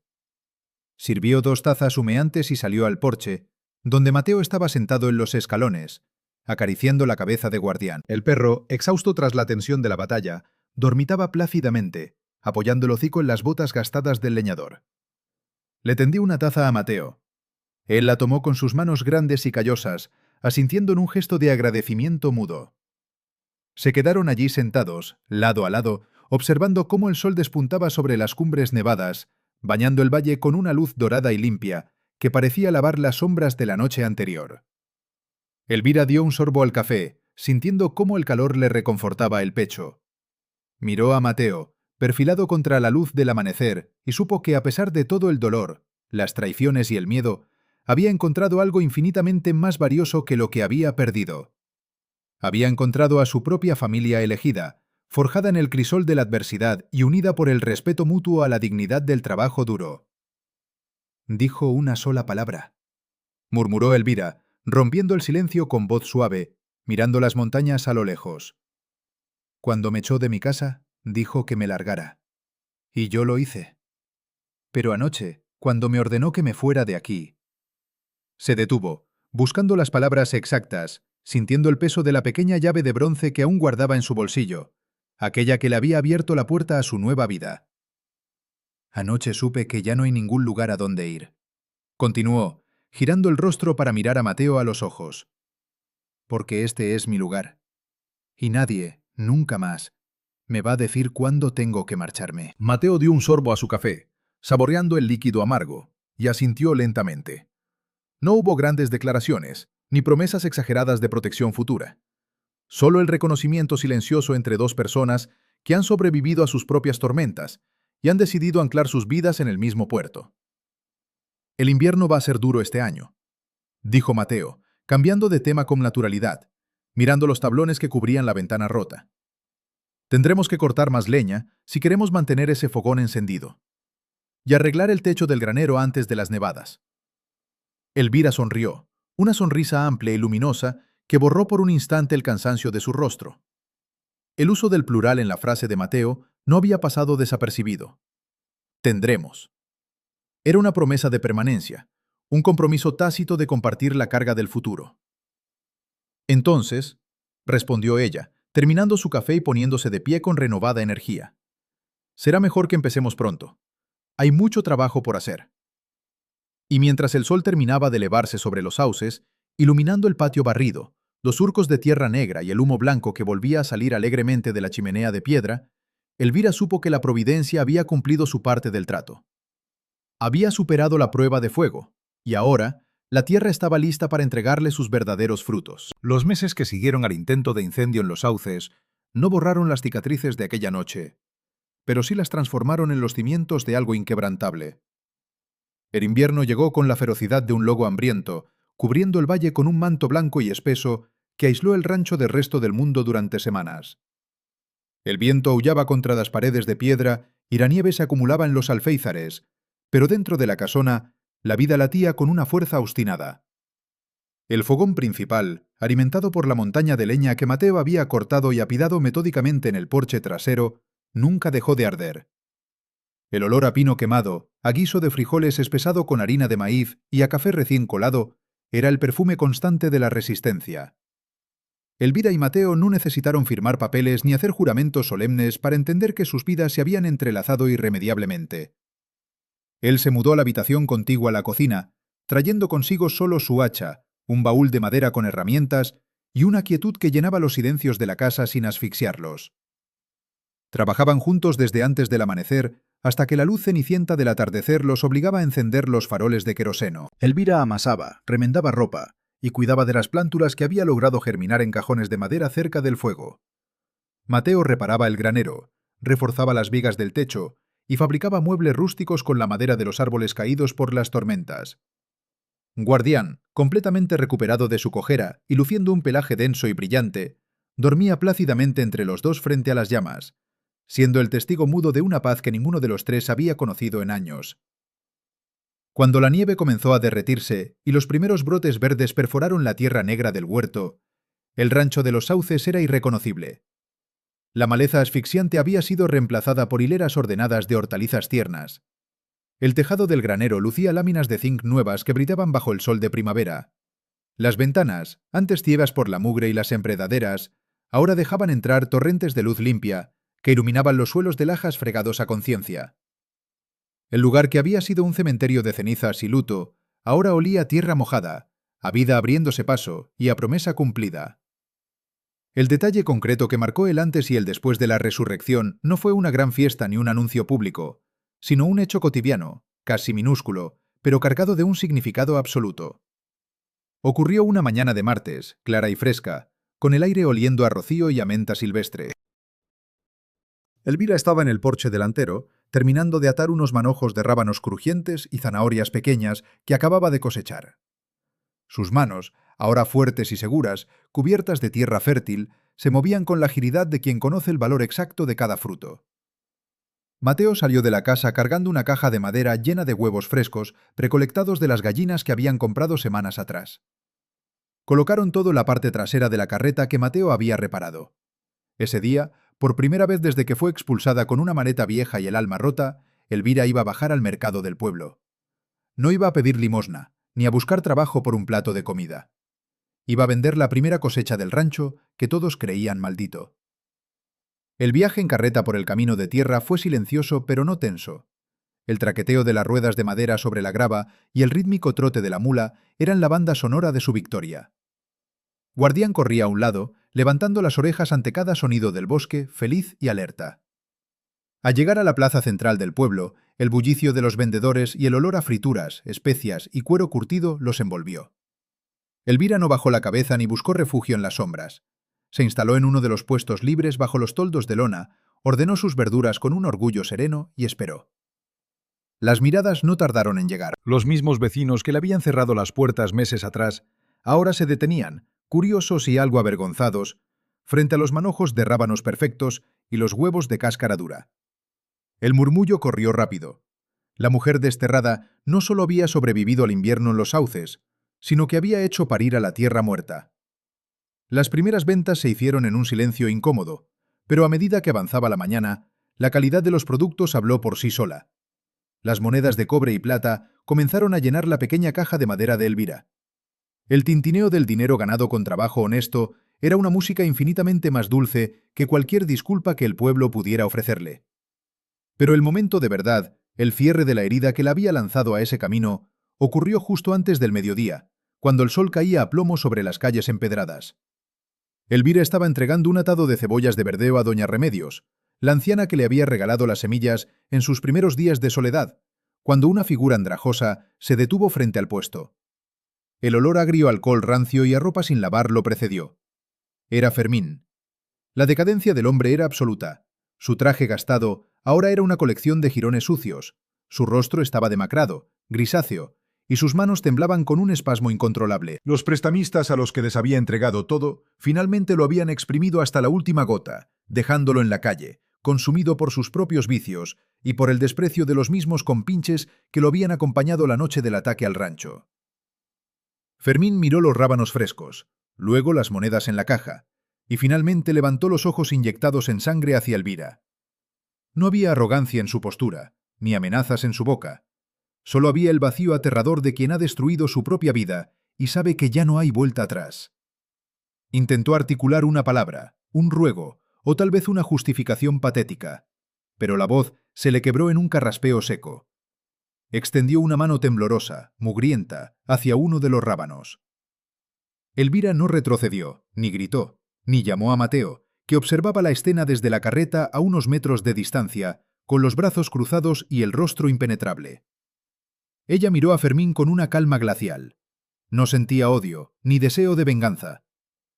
Sirvió 2 tazas humeantes y salió al porche, donde Mateo estaba sentado en los escalones, acariciando la cabeza de Guardián. El perro, exhausto tras la tensión de la batalla, dormitaba plácidamente, apoyando el hocico en las botas gastadas del leñador. Le tendió una taza a Mateo. Él la tomó con sus manos grandes y callosas, asintiendo en un gesto de agradecimiento mudo. Se quedaron allí sentados, lado a lado, observando cómo el sol despuntaba sobre las cumbres nevadas, bañando el valle con una luz dorada y limpia, que parecía lavar las sombras de la noche anterior. Elvira dio un sorbo al café, sintiendo cómo el calor le reconfortaba el pecho. Miró a Mateo, perfilado contra la luz del amanecer, y supo que a pesar de todo el dolor, las traiciones y el miedo, había encontrado algo infinitamente más valioso que lo que había perdido. Había encontrado a su propia familia elegida, forjada en el crisol de la adversidad y unida por el respeto mutuo a la dignidad del trabajo duro. Dijo una sola palabra, murmuró Elvira, rompiendo el silencio con voz suave, mirando las montañas a lo lejos. Cuando me echó de mi casa, dijo que me largara. Y yo lo hice. Pero anoche, cuando me ordenó que me fuera de aquí... Se detuvo, buscando las palabras exactas, sintiendo el peso de la pequeña llave de bronce que aún guardaba en su bolsillo, aquella que le había abierto la puerta a su nueva vida. Anoche supe que ya no hay ningún lugar a donde ir. Continuó, girando el rostro para mirar a Mateo a los ojos. Porque este es mi lugar. Y nadie, nunca más, me va a decir cuándo tengo que marcharme. Mateo dio un sorbo a su café, saboreando el líquido amargo, y asintió lentamente. No hubo grandes declaraciones, ni promesas exageradas de protección futura. Solo el reconocimiento silencioso entre dos personas que han sobrevivido a sus propias tormentas y han decidido anclar sus vidas en el mismo puerto. El invierno va a ser duro este año, dijo Mateo, cambiando de tema con naturalidad, mirando los tablones que cubrían la ventana rota. Tendremos que cortar más leña si queremos mantener ese fogón encendido. Y arreglar el techo del granero antes de las nevadas. Elvira sonrió, una sonrisa amplia y luminosa que borró por un instante el cansancio de su rostro. El uso del plural en la frase de Mateo no había pasado desapercibido. Tendremos. Era una promesa de permanencia, un compromiso tácito de compartir la carga del futuro. Entonces, respondió ella, terminando su café y poniéndose de pie con renovada energía. Será mejor que empecemos pronto. Hay mucho trabajo por hacer. Y mientras el sol terminaba de elevarse sobre los sauces, iluminando el patio barrido, los surcos de tierra negra y el humo blanco que volvía a salir alegremente de la chimenea de piedra, Elvira supo que la providencia había cumplido su parte del trato. Había superado la prueba de fuego, y ahora, la tierra estaba lista para entregarle sus verdaderos frutos. Los meses que siguieron al intento de incendio en los sauces no borraron las cicatrices de aquella noche, pero sí las transformaron en los cimientos de algo inquebrantable. El invierno llegó con la ferocidad de un lobo hambriento, cubriendo el valle con un manto blanco y espeso que aisló el rancho del resto del mundo durante semanas. El viento aullaba contra las paredes de piedra y la nieve se acumulaba en los alféizares, pero dentro de la casona, la vida latía con una fuerza obstinada. El fogón principal, alimentado por la montaña de leña que Mateo había cortado y apidado metódicamente en el porche trasero, nunca dejó de arder. El olor a pino quemado, a guiso de frijoles espesado con harina de maíz y a café recién colado, era el perfume constante de la resistencia. Elvira y Mateo no necesitaron firmar papeles ni hacer juramentos solemnes para entender que sus vidas se habían entrelazado irremediablemente. Él se mudó a la habitación contigua a la cocina, trayendo consigo solo su hacha, un baúl de madera con herramientas y una quietud que llenaba los silencios de la casa sin asfixiarlos. Trabajaban juntos desde antes del amanecer hasta que la luz cenicienta del atardecer los obligaba a encender los faroles de queroseno. Elvira amasaba, remendaba ropa y cuidaba de las plántulas que había logrado germinar en cajones de madera cerca del fuego. Mateo reparaba el granero, reforzaba las vigas del techo y fabricaba muebles rústicos con la madera de los árboles caídos por las tormentas. Guardián, completamente recuperado de su cojera y luciendo un pelaje denso y brillante, dormía plácidamente entre los dos frente a las llamas, siendo el testigo mudo de una paz que ninguno de los tres había conocido en años. Cuando la nieve comenzó a derretirse y los primeros brotes verdes perforaron la tierra negra del huerto, el rancho de los sauces era irreconocible. La maleza asfixiante había sido reemplazada por hileras ordenadas de hortalizas tiernas. El tejado del granero lucía láminas de zinc nuevas que brillaban bajo el sol de primavera. Las ventanas, antes ciegas por la mugre y las enredaderas, ahora dejaban entrar torrentes de luz limpia que iluminaban los suelos de lajas fregados a conciencia. El lugar que había sido un cementerio de cenizas y luto, ahora olía a tierra mojada, a vida abriéndose paso y a promesa cumplida. El detalle concreto que marcó el antes y el después de la resurrección no fue una gran fiesta ni un anuncio público, sino un hecho cotidiano, casi minúsculo, pero cargado de un significado absoluto. Ocurrió una mañana de martes, clara y fresca, con el aire oliendo a rocío y a menta silvestre. Elvira estaba en el porche delantero, terminando de atar unos manojos de rábanos crujientes y zanahorias pequeñas que acababa de cosechar. Sus manos, ahora fuertes y seguras, cubiertas de tierra fértil, se movían con la agilidad de quien conoce el valor exacto de cada fruto. Mateo salió de la casa cargando una caja de madera llena de huevos frescos recolectados de las gallinas que habían comprado semanas atrás. Colocaron todo en la parte trasera de la carreta que Mateo había reparado. Ese día, Por primera vez desde que fue expulsada con una maleta vieja y el alma rota, Elvira iba a bajar al mercado del pueblo. No iba a pedir limosna, ni a buscar trabajo por un plato de comida. Iba a vender la primera cosecha del rancho que todos creían maldito. El viaje en carreta por el camino de tierra fue silencioso pero no tenso. El traqueteo de las ruedas de madera sobre la grava y el rítmico trote de la mula eran la banda sonora de su victoria. Guardián corría a un lado, levantando las orejas ante cada sonido del bosque, feliz y alerta. Al llegar a la plaza central del pueblo, el bullicio de los vendedores y el olor a frituras, especias y cuero curtido los envolvió. Elvira no bajó la cabeza ni buscó refugio en las sombras. Se instaló en uno de los puestos libres bajo los toldos de lona, ordenó sus verduras con un orgullo sereno y esperó. Las miradas no tardaron en llegar. Los mismos vecinos que le habían cerrado las puertas meses atrás, ahora se detenían, curiosos y algo avergonzados, frente a los manojos de rábanos perfectos y los huevos de cáscara dura. El murmullo corrió rápido. La mujer desterrada no solo había sobrevivido al invierno en los sauces, sino que había hecho parir a la tierra muerta. Las primeras ventas se hicieron en un silencio incómodo, pero a medida que avanzaba la mañana, la calidad de los productos habló por sí sola. Las monedas de cobre y plata comenzaron a llenar la pequeña caja de madera de Elvira. El tintineo del dinero ganado con trabajo honesto era una música infinitamente más dulce que cualquier disculpa que el pueblo pudiera ofrecerle. Pero el momento de verdad, el cierre de la herida que la había lanzado a ese camino, ocurrió justo antes del mediodía, cuando el sol caía a plomo sobre las calles empedradas. Elvira estaba entregando un atado de cebollas de verdeo a doña Remedios, la anciana que le había regalado las semillas en sus primeros días de soledad, cuando una figura andrajosa se detuvo frente al puesto. El olor agrio a alcohol rancio y a ropa sin lavar lo precedió. Era Fermín. La decadencia del hombre era absoluta. Su traje gastado ahora era una colección de jirones sucios, su rostro estaba demacrado, grisáceo, y sus manos temblaban con un espasmo incontrolable. Los prestamistas a los que les había entregado todo, finalmente lo habían exprimido hasta la última gota, dejándolo en la calle, consumido por sus propios vicios y por el desprecio de los mismos compinches que lo habían acompañado la noche del ataque al rancho. Fermín miró los rábanos frescos, luego las monedas en la caja, y finalmente levantó los ojos inyectados en sangre hacia Elvira. No había arrogancia en su postura, ni amenazas en su boca. Solo había el vacío aterrador de quien ha destruido su propia vida y sabe que ya no hay vuelta atrás. Intentó articular una palabra, un ruego, o tal vez una justificación patética, pero la voz se le quebró en un carraspeo seco. Extendió una mano temblorosa, mugrienta, hacia uno de los rábanos. Elvira no retrocedió, ni gritó, ni llamó a Mateo, que observaba la escena desde la carreta a unos metros de distancia, con los brazos cruzados y el rostro impenetrable. Ella miró a Fermín con una calma glacial. No sentía odio, ni deseo de venganza.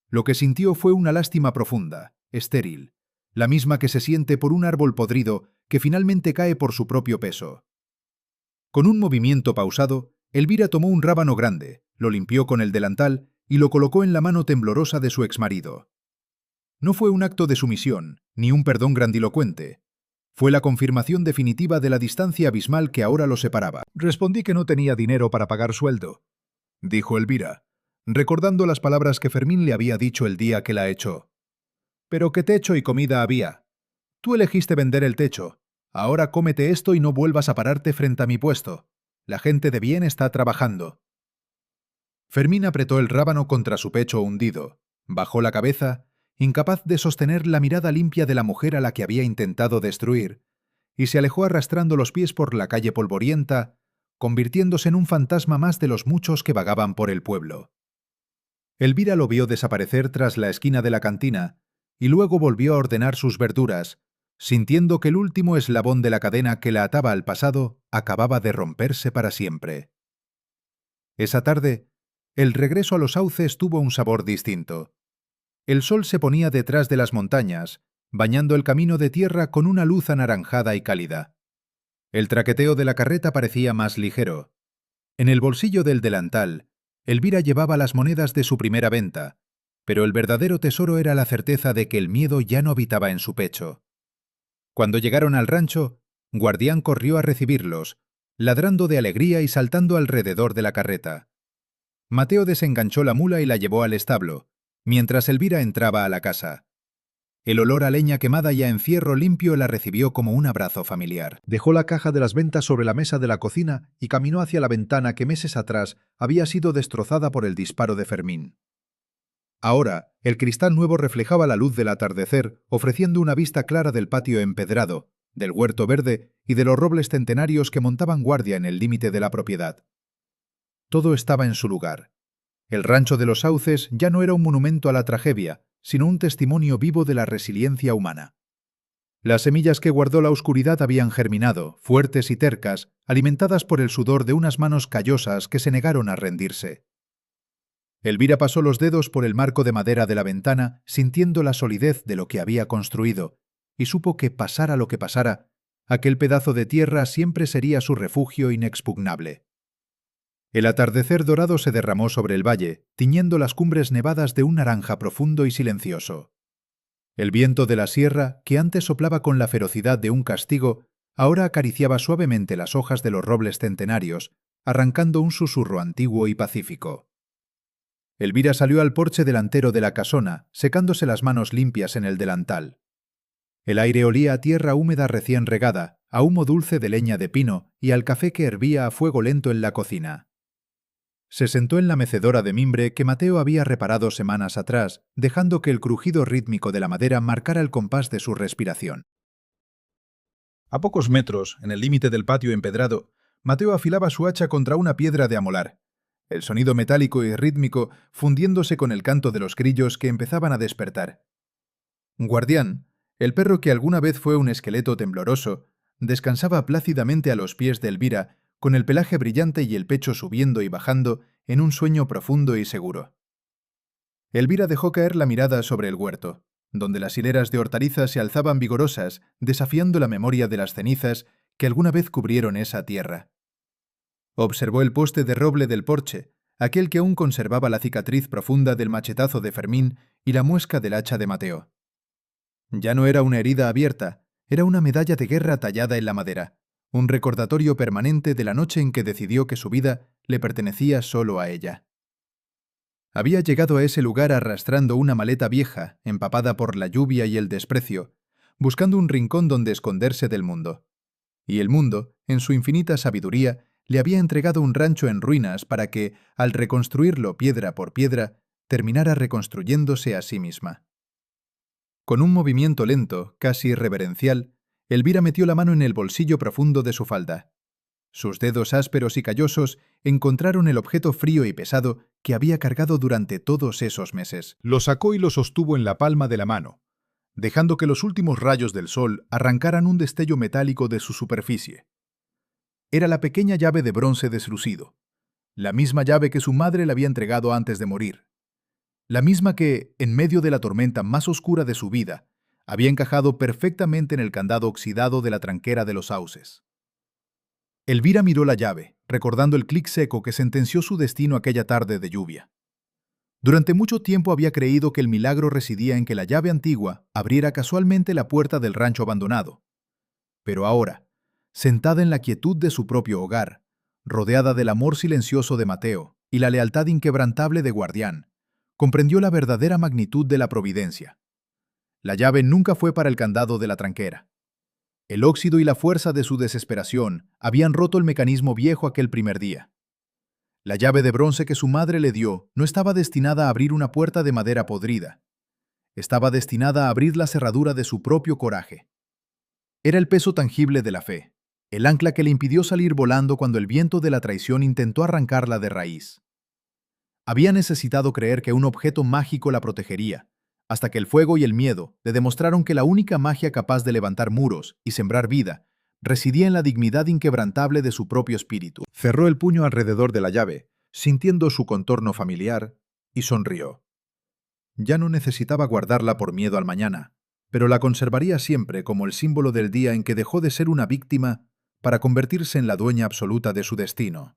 Lo que sintió fue una lástima profunda, estéril, la misma que se siente por un árbol podrido que finalmente cae por su propio peso. Con un movimiento pausado, Elvira tomó un rábano grande, lo limpió con el delantal y lo colocó en la mano temblorosa de su exmarido. No fue un acto de sumisión, ni un perdón grandilocuente. Fue la confirmación definitiva de la distancia abismal que ahora los separaba. «Respondí que no tenía dinero para pagar sueldo», dijo Elvira, recordando las palabras que Fermín le había dicho el día que la echó. «Pero qué techo y comida había. Tú elegiste vender el techo. Ahora cómete esto y no vuelvas a pararte frente a mi puesto. La gente de bien está trabajando». Fermín apretó el rábano contra su pecho hundido, bajó la cabeza, incapaz de sostener la mirada limpia de la mujer a la que había intentado destruir, y se alejó arrastrando los pies por la calle polvorienta, convirtiéndose en un fantasma más de los muchos que vagaban por el pueblo. Elvira lo vio desaparecer tras la esquina de la cantina, y luego volvió a ordenar sus verduras, sintiendo que el último eslabón de la cadena que la ataba al pasado acababa de romperse para siempre. Esa tarde, el regreso a los sauces tuvo un sabor distinto. El sol se ponía detrás de las montañas, bañando el camino de tierra con una luz anaranjada y cálida. El traqueteo de la carreta parecía más ligero. En el bolsillo del delantal, Elvira llevaba las monedas de su primera venta, pero el verdadero tesoro era la certeza de que el miedo ya no habitaba en su pecho. Cuando llegaron al rancho, Guardián corrió a recibirlos, ladrando de alegría y saltando alrededor de la carreta. Mateo desenganchó la mula y la llevó al establo, mientras Elvira entraba a la casa. El olor a leña quemada y a encierro limpio la recibió como un abrazo familiar. Dejó la caja de las ventas sobre la mesa de la cocina y caminó hacia la ventana que meses atrás había sido destrozada por el disparo de Fermín. Ahora, el cristal nuevo reflejaba la luz del atardecer, ofreciendo una vista clara del patio empedrado, del huerto verde y de los robles centenarios que montaban guardia en el límite de la propiedad. Todo estaba en su lugar. El rancho de los Sauces ya no era un monumento a la tragedia, sino un testimonio vivo de la resiliencia humana. Las semillas que guardó la oscuridad habían germinado, fuertes y tercas, alimentadas por el sudor de unas manos callosas que se negaron a rendirse. Elvira pasó los dedos por el marco de madera de la ventana, sintiendo la solidez de lo que había construido, y supo que, pasara lo que pasara, aquel pedazo de tierra siempre sería su refugio inexpugnable. El atardecer dorado se derramó sobre el valle, tiñendo las cumbres nevadas de un naranja profundo y silencioso. El viento de la sierra, que antes soplaba con la ferocidad de un castigo, ahora acariciaba suavemente las hojas de los robles centenarios, arrancando un susurro antiguo y pacífico. Elvira salió al porche delantero de la casona, secándose las manos limpias en el delantal. El aire olía a tierra húmeda recién regada, a humo dulce de leña de pino y al café que hervía a fuego lento en la cocina. Se sentó en la mecedora de mimbre que Mateo había reparado semanas atrás, dejando que el crujido rítmico de la madera marcara el compás de su respiración. A pocos metros, en el límite del patio empedrado, Mateo afilaba su hacha contra una piedra de amolar, el sonido metálico y rítmico fundiéndose con el canto de los grillos que empezaban a despertar. Guardián, el perro que alguna vez fue un esqueleto tembloroso, descansaba plácidamente a los pies de Elvira, con el pelaje brillante y el pecho subiendo y bajando en un sueño profundo y seguro. Elvira dejó caer la mirada sobre el huerto, donde las hileras de hortalizas se alzaban vigorosas, desafiando la memoria de las cenizas que alguna vez cubrieron esa tierra. Observó el poste de roble del porche, aquel que aún conservaba la cicatriz profunda del machetazo de Fermín y la muesca del hacha de Mateo. Ya no era una herida abierta, era una medalla de guerra tallada en la madera, un recordatorio permanente de la noche en que decidió que su vida le pertenecía solo a ella. Había llegado a ese lugar arrastrando una maleta vieja, empapada por la lluvia y el desprecio, buscando un rincón donde esconderse del mundo. Y el mundo, en su infinita sabiduría, le había entregado un rancho en ruinas para que, al reconstruirlo piedra por piedra, terminara reconstruyéndose a sí misma. Con un movimiento lento, casi reverencial, Elvira metió la mano en el bolsillo profundo de su falda. Sus dedos ásperos y callosos encontraron el objeto frío y pesado que había cargado durante todos esos meses. Lo sacó y lo sostuvo en la palma de la mano, dejando que los últimos rayos del sol arrancaran un destello metálico de su superficie. Era la pequeña llave de bronce deslucido, la misma llave que su madre le había entregado antes de morir. La misma que, en medio de la tormenta más oscura de su vida, había encajado perfectamente en el candado oxidado de la tranquera de los Sauces. Elvira miró la llave, recordando el clic seco que sentenció su destino aquella tarde de lluvia. Durante mucho tiempo había creído que el milagro residía en que la llave antigua abriera casualmente la puerta del rancho abandonado. Pero ahora, sentada en la quietud de su propio hogar, rodeada del amor silencioso de Mateo y la lealtad inquebrantable de Guardián, comprendió la verdadera magnitud de la providencia. La llave nunca fue para el candado de la tranquera. El óxido y la fuerza de su desesperación habían roto el mecanismo viejo aquel primer día. La llave de bronce que su madre le dio no estaba destinada a abrir una puerta de madera podrida. Estaba destinada a abrir la cerradura de su propio coraje. Era el peso tangible de la fe, el ancla que le impidió salir volando cuando el viento de la traición intentó arrancarla de raíz. Había necesitado creer que un objeto mágico la protegería, hasta que el fuego y el miedo le demostraron que la única magia capaz de levantar muros y sembrar vida residía en la dignidad inquebrantable de su propio espíritu. Cerró el puño alrededor de la llave, sintiendo su contorno familiar, y sonrió. Ya no necesitaba guardarla por miedo al mañana, pero la conservaría siempre como el símbolo del día en que dejó de ser una víctima para convertirse en la dueña absoluta de su destino.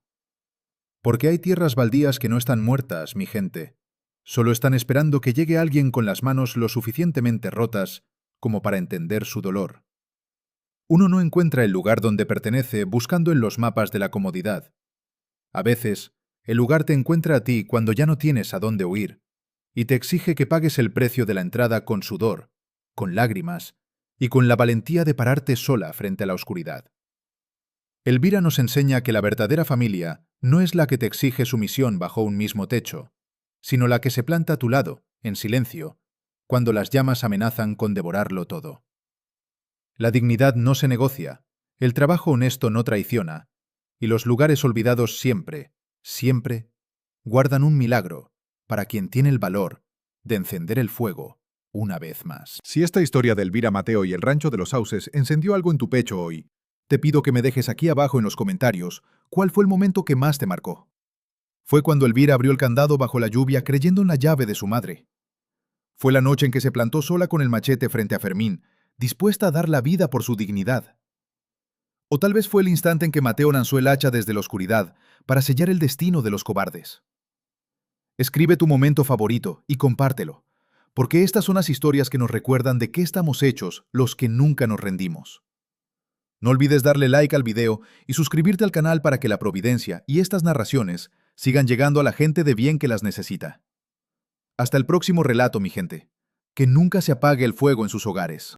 Porque hay tierras baldías que no están muertas, mi gente. Solo están esperando que llegue alguien con las manos lo suficientemente rotas como para entender su dolor. Uno no encuentra el lugar donde pertenece buscando en los mapas de la comodidad. A veces, el lugar te encuentra a ti cuando ya no tienes a dónde huir, y te exige que pagues el precio de la entrada con sudor, con lágrimas y con la valentía de pararte sola frente a la oscuridad. Elvira nos enseña que la verdadera familia no es la que te exige sumisión bajo un mismo techo, sino la que se planta a tu lado, en silencio, cuando las llamas amenazan con devorarlo todo. La dignidad no se negocia, el trabajo honesto no traiciona, y los lugares olvidados siempre, siempre, guardan un milagro para quien tiene el valor de encender el fuego una vez más. Si esta historia de Elvira Mateo y el Rancho de los Sauces encendió algo en tu pecho hoy, te pido que me dejes aquí abajo en los comentarios cuál fue el momento que más te marcó. Fue cuando Elvira abrió el candado bajo la lluvia creyendo en la llave de su madre. Fue la noche en que se plantó sola con el machete frente a Fermín, dispuesta a dar la vida por su dignidad. O tal vez fue el instante en que Mateo lanzó el hacha desde la oscuridad para sellar el destino de los cobardes. Escribe tu momento favorito y compártelo, porque estas son las historias que nos recuerdan de qué estamos hechos los que nunca nos rendimos. No olvides darle like al video y suscribirte al canal para que la providencia y estas narraciones sigan llegando a la gente de bien que las necesita. Hasta el próximo relato, mi gente. Que nunca se apague el fuego en sus hogares.